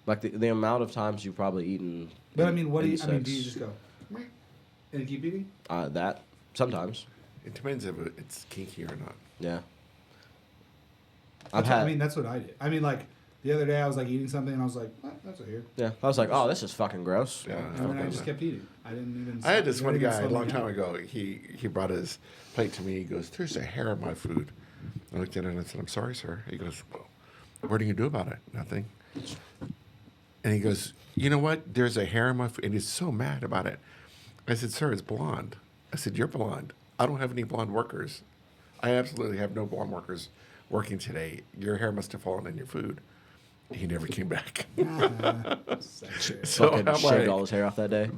Like, the amount of times you've probably eaten. But I mean, do you insects, just go and keep eating? that sometimes, It depends if it's kinky or not. yeah. I mean, that's what I did. I mean, like, The other day I was like eating something and I was like, that's here. Yeah, I was like, oh, this is fucking gross. Yeah. And then I just kept eating. I didn't even. I had this one didn't even guy a slow long me time down. ago. He brought his plate to me. He goes, "There's a hair in my food." I looked at it and I said, "I'm sorry, sir." He goes, "Well, what are you gonna do about it?" Nothing. And he goes, "You know what? There's a hair in my food," and he's so mad about it. I said, "Sir, it's blonde." I said, "You're blonde. I don't have any blonde workers. I absolutely have no blonde workers working today. Your hair must have fallen in your food." He never came back. Sexy. So Fucking I'm shaved like, all his hair off that day.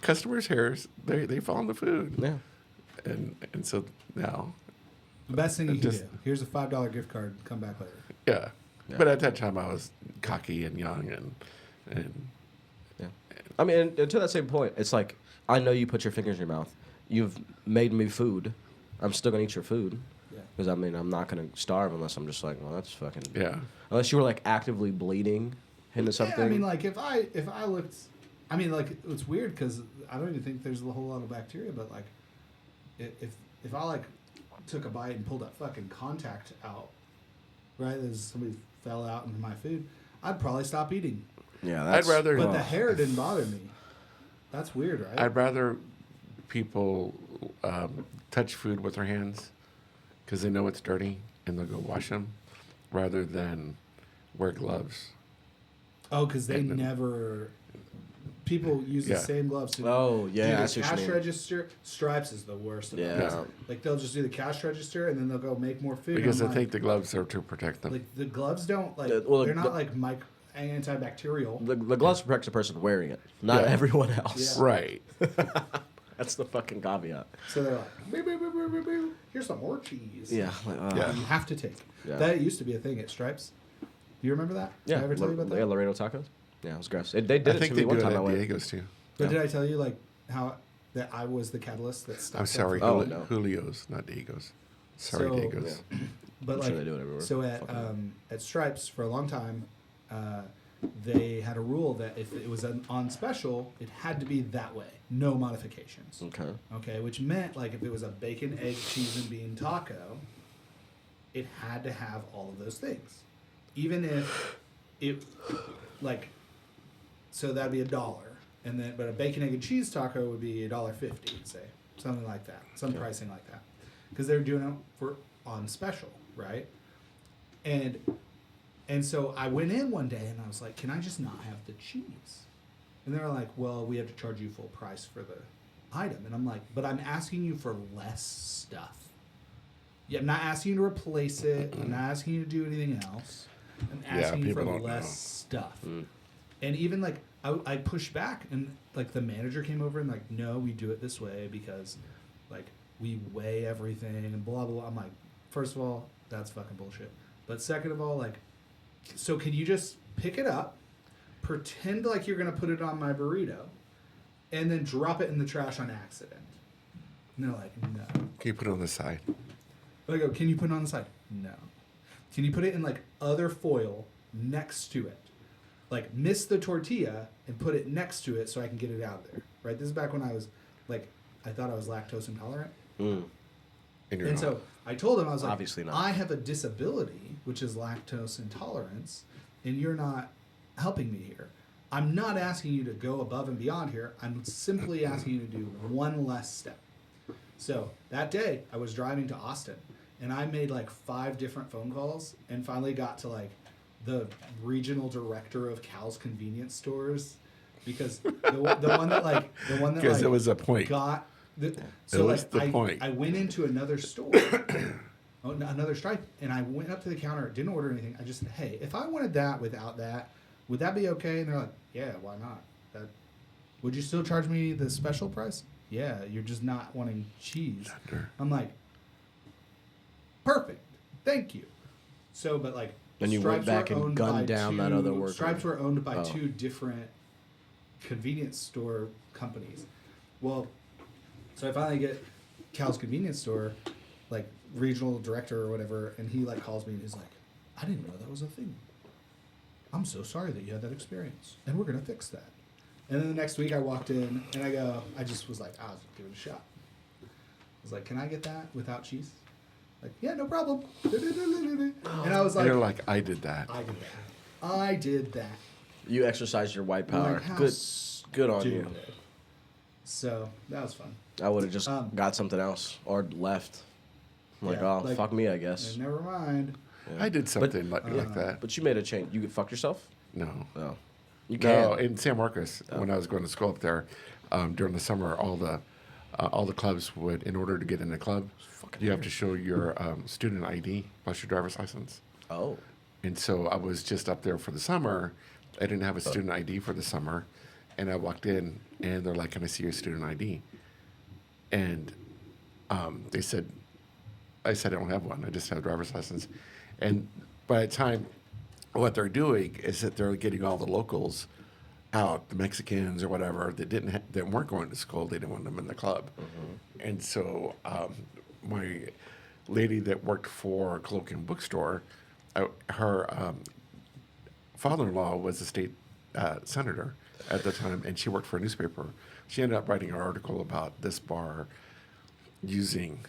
customers' hairs, they fall in the food. Yeah. And so now, The best thing you can Just- do. Here's a $5 gift card. Come back later. yeah. Yeah. But at that time, I was cocky and young, and Yeah. I mean, and to that same point, it's like, I know you put your fingers in your mouth. You've made me food. I'm still going to eat your food. Yeah. Because, I mean, I'm not going to starve unless I'm just like, well, that's fucking... yeah. Unless you were, like, actively bleeding into something. Yeah, I mean, like if I looked, I mean, like it's weird because I don't even think there's a whole lot of bacteria, but like, if I like took a bite and pulled that fucking contact out, right, as somebody fell out into my food, I'd probably stop eating. Yeah, I'd rather- But oh. the hair didn't bother me. That's weird, right? I'd rather people touch food with their hands because they know it's dirty and they'll go wash them, rather than wear gloves. Oh, because they And then- never. People use the Yeah. same gloves to Oh, yeah, I do see the what you cash mean. register. Stripes is the worst. About Yeah. this. Like they'll just do the cash register and then they'll go make more food. Because I'm I like, think the gloves are to protect them. like the gloves don't like well, they're not the- like antibacterial. The gloves protect the person wearing it, not Yeah. everyone else. Yeah. Right. That's the fucking caveat. So they're like, "Boo, boo, boo, boo, boo, boo. Here's some more cheese. Yeah. Like, Yeah. You have to take. Yeah. That used to be a thing at Stripes. Do you remember that? Yeah. Did I ever tell you about that? Yeah, Laredo tacos. Yeah, it was gross. They did I it think to they me one do it time. I at went. Diego's too. But Yeah. did I tell you like how that I was the catalyst that stopped? I'm sorry, Oh, no. Julio's, not Diego's. Sorry, So- Diego's. But I'm like, sure they do it everywhere. so Fucking- at Stripes for a long time, they had a rule that if it was on special, it had to be that way, no modifications. Okay. Okay, which meant like if it was a bacon, egg, cheese, and bean taco, it had to have all of those things, even if it like, so that'd be $1, and then but a bacon, egg, and cheese taco would be $1.50, say something like that, some Okay. pricing like that, because they're doing it for on special, right? And so I went in one day and I was like, can I just not have the cheese? And they were like, well, we have to charge you full price for the item. And I'm like, but I'm asking you for less stuff. Yeah, I'm not asking you to replace it. I'm not asking you to do anything else. I'm Yeah, asking you for people don't less know. stuff. Mm. And even like I pushed back and like the manager came over and like, no, we do it this way because like we weigh everything and blah, blah, blah. I'm like, first of all, that's fucking bullshit. But second of all, like, so can you just pick it up, pretend like you're going to put it on my burrito, and then drop it in the trash on accident? And they're like, no. Can you put it on the side? I go, can you put it on the side? No. Can you put it in like other foil next to it? Like miss the tortilla and put it next to it so I can get it out of there. Right? This is back when I was like, I thought I was lactose intolerant. Mm. And you're And not. so I told him, I was like, Obviously not. I have a disability, which is lactose intolerance, and you're not helping me here. I'm not asking you to go above and beyond here. I'm simply asking you to do one less step. So that day, I was driving to Austin, and I made like 5 different phone calls, and finally got to like the regional director of Cal's convenience stores, because the one that Because like it was a point. got the, It so was like the I, point. I went into another store, another Stripe, and I went up to the counter, didn't order anything. I just said, hey, if I wanted that without that, would that be okay? And they're like, yeah, why not? That, would you still charge me the special price? Yeah, you're just not wanting cheese. Sure. I'm like, perfect, thank you. So, but like, Then you went Stripes back were and owned gunned by down that other worker. Stripes were owned by Oh. 2 different convenience store companies. Well, so I finally get Cal's convenience store, like regional director or whatever, and he like calls me and he's like, I didn't know that was a thing. I'm so sorry that you had that experience, and we're gonna fix that. And then the next week I walked in and I just was like, I'll give it a shot. I was like, can I get that without cheese? Like, yeah, no problem. And I was And like, you're like, I did that. I did that. You exercised your white power. Like, how Good on you. stupid. So that was fun. I would have just got something else or left. I'm like, oh, fuck me, I guess. Never mind. Yeah. I did something like that. But you made a change. You fucked yourself? No. No. You can. No, in San Marcos, when I was going to school up there, during the summer, all the clubs would, in order to get in the club, you have to show your student ID plus your driver's license. Oh. And so I was just up there for the summer. I didn't have a student ID for the summer, and I walked in, and they're like, "Can I see your student ID?" And they said, I said I don't have one. I just have a driver's license. And by the time, what they're doing is that they're getting all the locals out, the Mexicans or whatever that weren't going to school. They didn't want them in the club. Mm-hmm. And so my lady that worked for a colloquium bookstore, her father-in-law was a state senator at the time, and she worked for a newspaper. She ended up writing an article about this bar using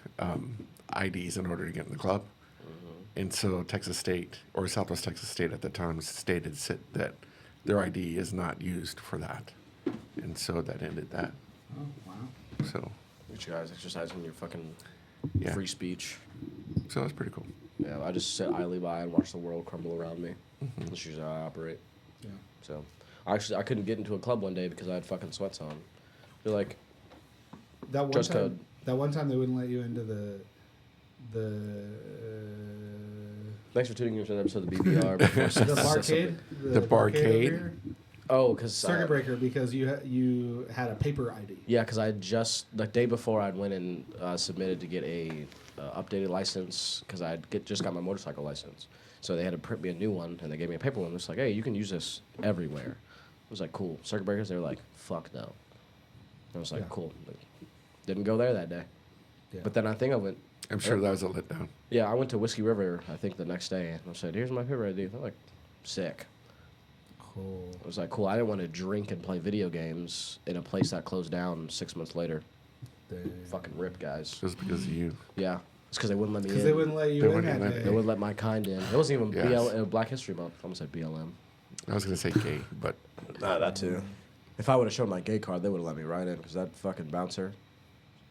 IDs in order to get in the club. Mm-hmm. And so Texas State, or Southwest Texas State at the time, stated that their ID is not used for that. And so that ended that. Oh, wow. So, You guys exercising your fucking yeah. free speech. So that's pretty cool. Yeah, I just sit idly by and watch the world crumble around me. Mm-hmm. That's usually how I operate. Yeah. So, I couldn't get into a club one day because I had fucking sweats on. They're like, That one dress time, code. That one time they wouldn't let you into the Thanks for tuning into an episode of the BBR. the barcade. The barcade? Oh, because Circuit breaker because you had a paper ID. Yeah, because I just the day before I'd went and submitted to get a updated license because just got my motorcycle license. So they had to print me a new one, and they gave me a paper one. It's like, hey, you can use this everywhere. I was like, cool. Circuit breakers, they were like, fuck no. I was like, cool. Didn't go there that day. Yeah. But then I think I went. I'm sure that was a letdown. Yeah, I went to Whiskey River, I think, the next day, and I said, here's my paper ID. They're like, sick. Cool. I was like, cool. I didn't want to drink and play video games in a place that closed down 6 months later. Fucking rip, guys. Just because of you. Yeah. It's because they wouldn't let me in. Because they wouldn't let you in that day. They wouldn't let my kind in. It wasn't even Yes. Black History Month. I almost said BLM. I was going to say gay, but That too. If I would have shown my gay card, they would have let me right in because that fucking bouncer,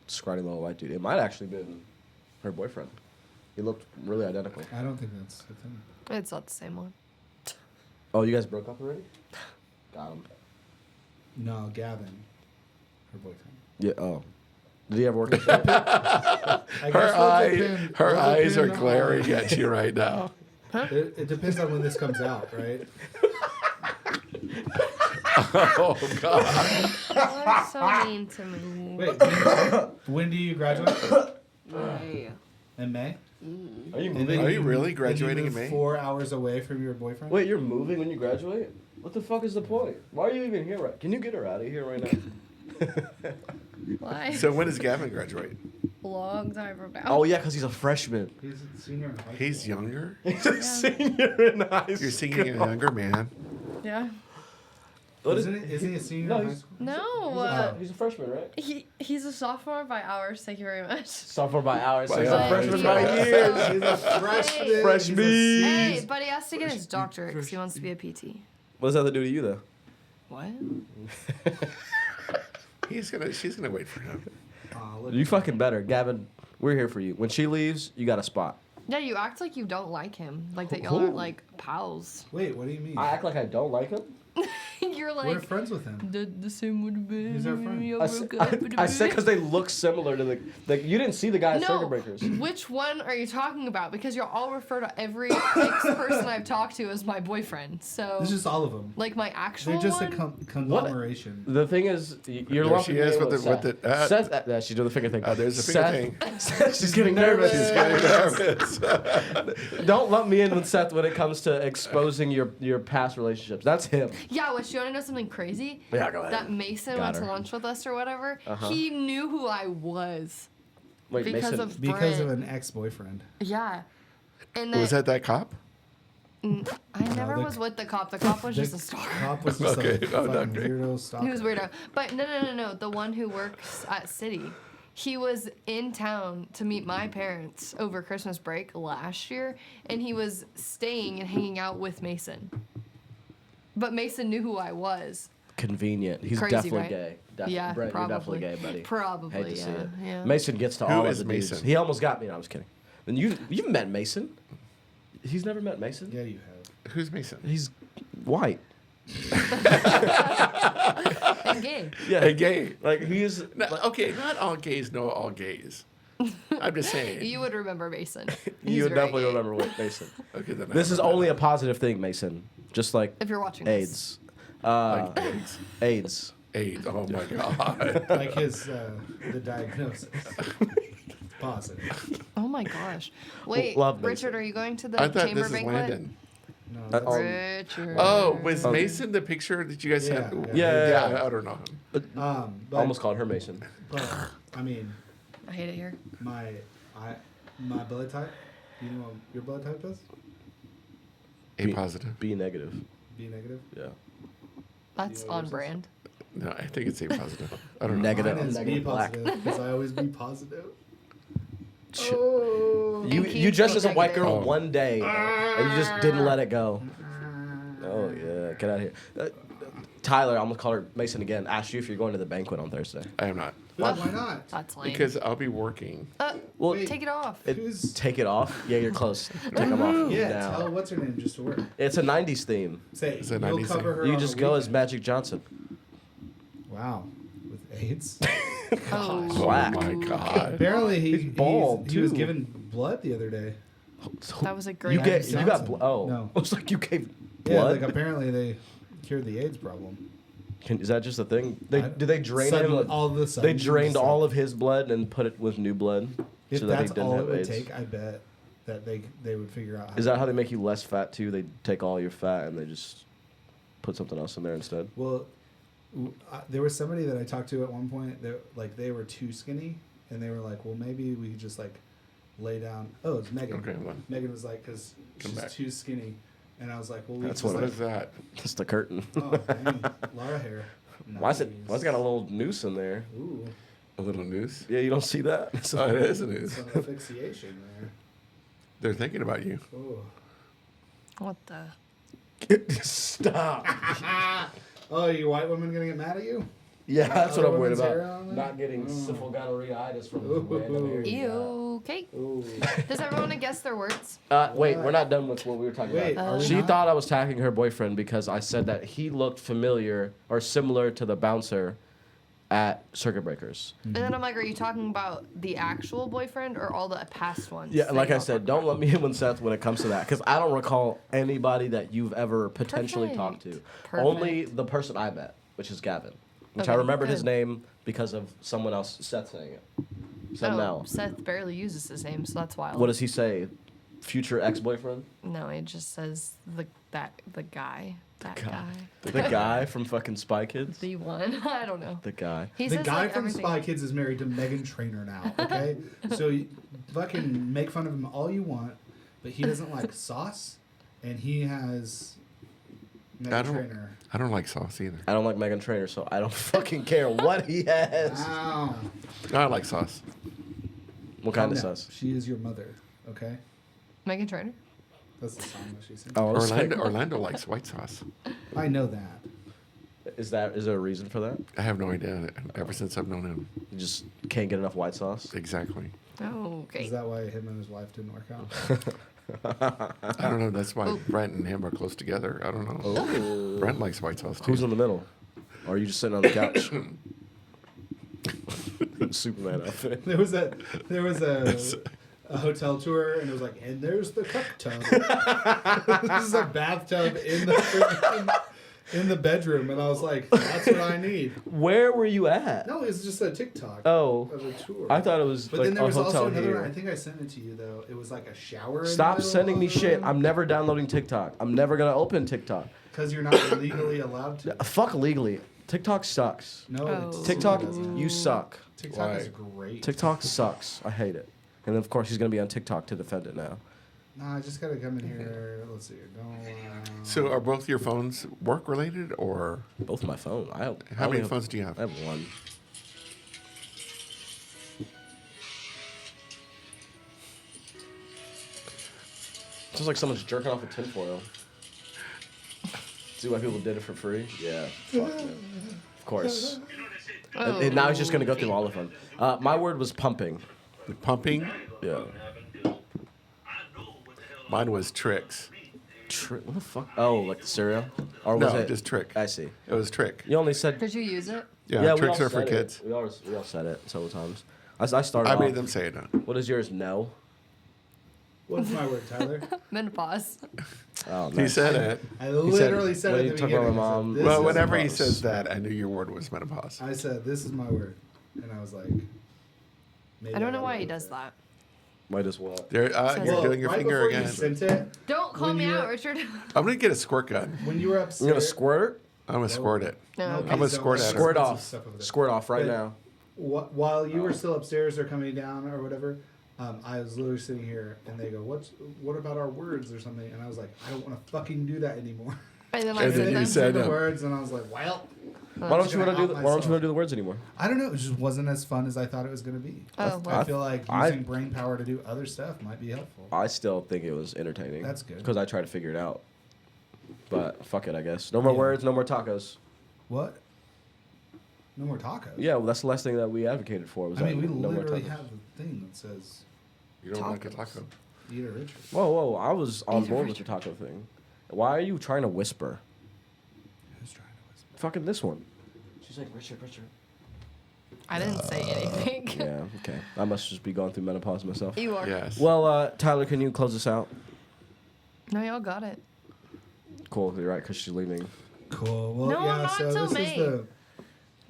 scrawny little white dude, it might have actually been her boyfriend. He looked really identical. I don't think that's the thing. It's not the same one. Oh, you guys broke up already? Got him. No, Gavin, her boyfriend. Yeah. Oh. Did he ever work? her eyes are glaring at you right now. It depends on when this comes out, right? Oh, God. You're so mean to me. Wait, when do you graduate? Right. In May? Are you And moving? then Are you really graduating move in May? 4 hours away from your boyfriend? Wait, you're moving when you graduate? What the fuck is the point? Why are you even here? Right? Can you get her out of here right now? Why? So when does Gavin graduate? Long time from now. Oh yeah, because he's a freshman. He's a senior in high school. He's younger? He's a senior in high school. You're singing a younger man. Yeah. Isn't he a senior in high school? No. He's a freshman, right? He's a sophomore by hours. Thank you very much. Sophomore by hours. By He's a hours. freshman by years. He's a freshman. Freshman. Hey, but he has to get his doctorate because he wants to be a PT. What does that have to do to you, though? What? She's gonna wait for him. You fucking better, Gavin. We're here for you. When she leaves, you got a spot. Yeah, you act like you don't like him. Like that y'all aren't like pals. Wait, what do you mean? I act like I don't like him. You're like We're friends with him. the same would be. He's our friend. I said because they look similar to the. You didn't see the guy at Circuit No, Breakers. which one are you talking about? Because you all refer to every ex-person I've talked to as my boyfriend. So It's just all of them. like my actual They're just one? a conglomeration. The thing is, you're There lumping she me is in with Seth. the Seth, she's doing the finger thing. there's the finger thing. She's getting nervous. She's getting nervous. Don't lump me in with Seth when it comes to exposing your past relationships. That's him. Yeah, well, you want to know something crazy? Yeah, go ahead. That Mason Got went her. to lunch with us or whatever. Uh-huh. He knew who I was Wait, because Mason. of Because of Brent. an ex-boyfriend. Yeah. And Was that cop? I never the- was with the cop. The cop was The just a star. cop was just Okay. a Oh, no, fucking great. weirdo stalker. He was weirdo. But no. The one who works at City. He was in town to meet my parents over Christmas break last year, and he was staying and hanging out with Mason. But Mason knew who I was. Convenient. He's Crazy, definitely right? gay. Yeah, Brett, probably. you're definitely gay, buddy. Probably, Hate to see yeah, it. yeah. Mason gets to Who all is of the dudes. Mason? He almost got me. No, I was kidding. And you've met Mason. He's never met Mason. Yeah, you have. Who's Mason? He's white. And gay. Yeah, A gay. like he's. Okay, not all gays know all gays. I'm just saying. You would remember Mason. You He's would very definitely gay. remember what Mason. Okay, then This is only a positive thing, Mason. Just like If you're watching AIDS. like AIDS. AIDS. AIDS. Oh my god. Like his the diagnosis. Positive. Oh my gosh. Wait, Love Richard, Mason. are you going to the I thought chamber this is banquet? Landon. No, Uh, that's- Richard. Oh, was Oh. Mason the picture that you guys Yeah, had? yeah. I don't know. but, Almost called her Mason. but I mean, I hate it here. my blood type. You know what your blood type is? A positive. B negative. B negative. Yeah. That's know on yours is? brand. No, I think it's A positive. I don't know. Negative. Mine is B Negative black. positive because I always be positive. Shit. Oh. You And you keep dressed as a white negative. girl Oh. one day and you just didn't let it go. Oh yeah, get out of here. Tyler, I'm gonna call her Mason again. Asked you if you're going to the banquet on Thursday. I am not. Why not? That's lame. Because I'll be working. Well, Wait. Take it off. Who's- take it off. Yeah, you're close. Take them off Yeah, now. tell what's her name just to work. It's a '90s theme. Say It's a you'll 90s cover thing. her. You on just the go as weekend. Magic Johnson. Wow, with AIDS. Oh. Black. Oh my god. Apparently He's bald, he was too. given blood the other day. That was a great You get idea. you got Johnson. oh No. It was like you gave Yeah, blood. like apparently they cured the AIDS problem. Is that just a thing? They I- do they drain suddenly- him? all of a sudden, They drained just all like- of his blood and put it with new blood, If so that he that's didn't all it have would AIDS. take, I bet that they would figure out. Is that how they make you less fat too? They take all your fat and they just put something else in there instead. Well, there was somebody that I talked to at one point that like they were too skinny, and they were like, "Well, maybe we could just like lay down." Oh, it's Megan. Okay, well. Megan was like, "Cause Come she's back. too skinny," and I was like, "Well, we That's just What like, is that? That's the curtain. oh, dang, Laura hair. Why is it? Nice. Why's it got a little noose in there? Ooh, A little noose? Yeah, you don't see that. It's Oh, it is a noose. some asphyxiation there. They're thinking about you. Oh. What the? Stop. Oh, you white women gonna get mad at you? Yeah, that's what Other I'm worried women's hair about. on there? Not getting Mm. syphil gonorrheitis from Ooh. random hair you Ew. Okay. Ooh. Does everyone want to guess their words? got. Wait, we're not done with what we were talking Wait, about. are we She not? thought I was tagging her boyfriend because I said that he looked familiar or similar to the bouncer at Circuit Breakers. And then I'm like, are you talking about the actual boyfriend or all the past ones? Yeah, that like I y'all said, talked don't let me in with Seth when it comes to that because I don't recall anybody that you've ever potentially talked to. Perfect. Only the person I met, which is Gavin, which I Okay, remembered his good. name because of someone else, Seth, saying it. So Oh, now, Seth barely uses his name, so that's wild. what does he say? Future ex-boyfriend? No, it just says the guy. That guy. The guy from fucking Spy Kids? The one. I don't know. The guy. He The says guy like from everything. Spy Kids is married to Megan Trainor now. Okay, so you fucking make fun of him all you want, but he doesn't like sauce, and he has Megan Trainor. I don't like sauce either. I don't like Megan Trainor, so I don't fucking care what he has. Wow. I like sauce. What kind Calm of down. sauce? She is your mother. Okay, Megan Trainor. that's the song that she sings. Oh, I was like, Orlando likes white sauce. I know that. is there a reason for that? I have no idea. Ever since I've known him. You just can't get enough white sauce? Exactly. Oh, okay. Is that why him and his wife didn't work out? I don't know. That's why Oh. Brent and him are close together. I don't know. Oh. Brent likes white sauce too. Who's in the middle? Or are you just sitting on the couch? Superman outfit. There was a hotel tour, and it was like, and there's the cook tub. This is a bathtub in the bedroom, and I was like, that's what I need. Where were you at? No, it's just a TikTok Oh, of a tour. I thought it was But like then there a was hotel also another here. one. I think I sent it to you though. It was like a shower. Stop sending me shit. I'm never downloading TikTok. I'm never gonna open TikTok. because you're not legally allowed to. Fuck legally. TikTok sucks. No, Oh. it TikTok, doesn't. you suck. TikTok is Why? great. TikTok sucks. I hate it. And then of course he's gonna be on TikTok to defend it now. Nah, I just gotta come in here. Let's see. Don't. So are both your phones work related or Both my phone. I how only many have- phones do you have? I have one. Sounds like someone's jerking off a tinfoil. See why people did it for free? Yeah, fuck man. Of course. And now he's just gonna go through all of them. My word was pumping. Pumping. Yeah. Mine was tricks. What the fuck? Oh, like the cereal? Or was No, it just trick. I see. It was trick. You only said. Did you use it? Yeah, we tricks all are for said it. kids. We all said it several times. I started. I off. made them say it. What is yours? No. What's my word, Tyler? Menopause. Oh, He nice. said it. I literally said when it he at the talked about beginning. my I said, mom- "This Well, is whenever he menopause. says that, I knew your word was menopause. I said, this is my word. And I was like, maybe I don't know gotta why go he with does it. that. Might as well. There, Says you're it. doing your right finger before again. You sent it, Don't call When me you out, were- Richard. I'm gonna get a squirt gun. when you were upstairs. You're gonna squirt? I'm gonna squirt it. No. I'm please gonna don't. squirt at her. Squirt Expensive off. stuff over there. Squirt off right But- now. While you were still upstairs or coming down or whatever, I was literally sitting here and they go, what about our words or something? And I was like, I don't want to fucking do that anymore. And then, And like, then you They said the no. words and I was like, well, Why don't just you want gonna to do? out Why don't you myself. want to do the words anymore? I don't know. It just wasn't as fun as I thought it was going to be. Oh, I well. feel like I- using brain power to do other stuff might be helpful. I still think it was entertaining. That's good. Because I tried to figure it out. But fuck it, I guess. No more Yeah. words, no more tacos. What? No more tacos. Yeah, well, that's the last thing that we advocated for. Was I mean, we that no more literally tacos. have a thing that says You don't like a Tacos. taco. eat a Richard. Whoa, I was on These are board with the Richard. taco thing. Why are you trying to whisper? Who's trying to whisper? Fucking this one. She's like, Richard. I didn't say anything. Yeah, okay. I must just be going through menopause myself. You are. Yes. Well, Tyler, can you close us out? No, y'all got it. Cool, you're right, because she's leaving. Cool. Well, No, yeah. not So till this May. is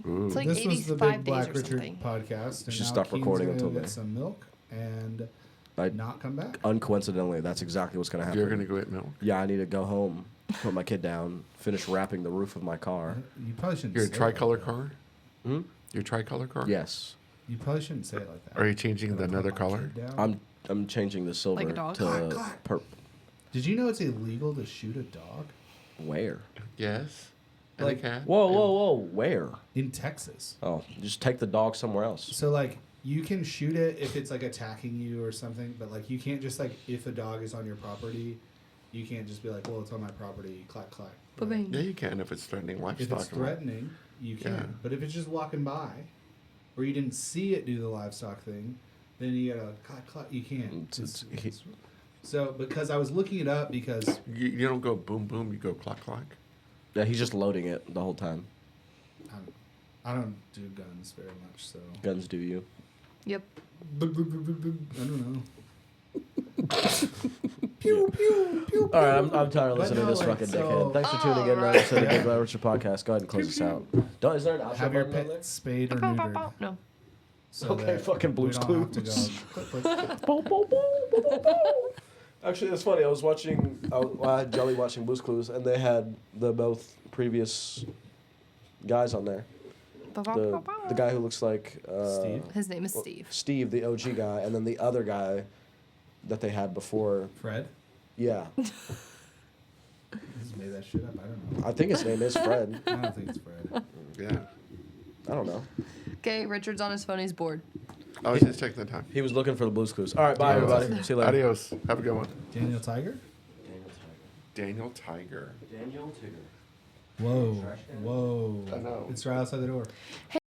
the Ooh. It's like this was the 85 Big days Black or Richard something. podcast. And should now stop Keen's recording gonna until get May. some milk and I, not come back. uncoincidentally, that's exactly what's going to happen. You're gonna go get milk. Yeah, I need to go home, put my kid down, finish wrapping the roof of my car. You probably shouldn't. Your say it tricolor like that. car. Hmm? Your tricolor car. Yes. You probably shouldn't say it like that. Are you changing Gotta put another my color? kid down. I'm changing the silver Like a dog? to Clack, clack. perp. Did you know it's illegal to shoot a dog Where? Yes. And Like- a cat. Whoa! Where? in Texas? Oh, just take the dog somewhere else. So like you can shoot it if it's like attacking you or something, but like you can't just like if a dog is on your property, you can't just be like, well, it's on my property, clack clack. Ba-bing. Yeah, you can if it's threatening If livestock. it's threatening, you can. Yeah. But if it's just walking by, or you didn't see it do the livestock thing, then you gotta clack clack. You can't. So because I was looking it up because You don't go boom boom. You go clock clock. Yeah, he's just loading it the whole time. I don't do guns very much, so Guns do you? Yep. I don't know. Pew pew pew. All right, I'm tired of But listening no, to this like, fucking so- dickhead. Thanks for tuning in Alright. to the Yeah. Big Black Richard podcast. Go ahead and close us out. Is there an outro Have your button on there? pet spayed or neutered. No. So Okay, that fucking we Blue's don't have to Clues. go click, click. Actually, that's funny. I had Jelly watching Blue's Clues, and they had the both previous guys on there. The guy who looks like Steve? His name is Steve. Steve, the OG guy, and then the other guy that they had before. Fred? Yeah, He just made that shit up. I don't know. I think his name is Fred. I don't think it's Fred. Yeah. I don't know. Okay, Richard's on his phone. He's bored. I was just taking the time. He was looking for the Blue's Clues. All right, bye Adios. everybody. See you later. Adios. Have a good one. Daniel Tiger? Daniel Tiger. Daniel Tigger. Whoa. Whoa. I know. It's right outside the door.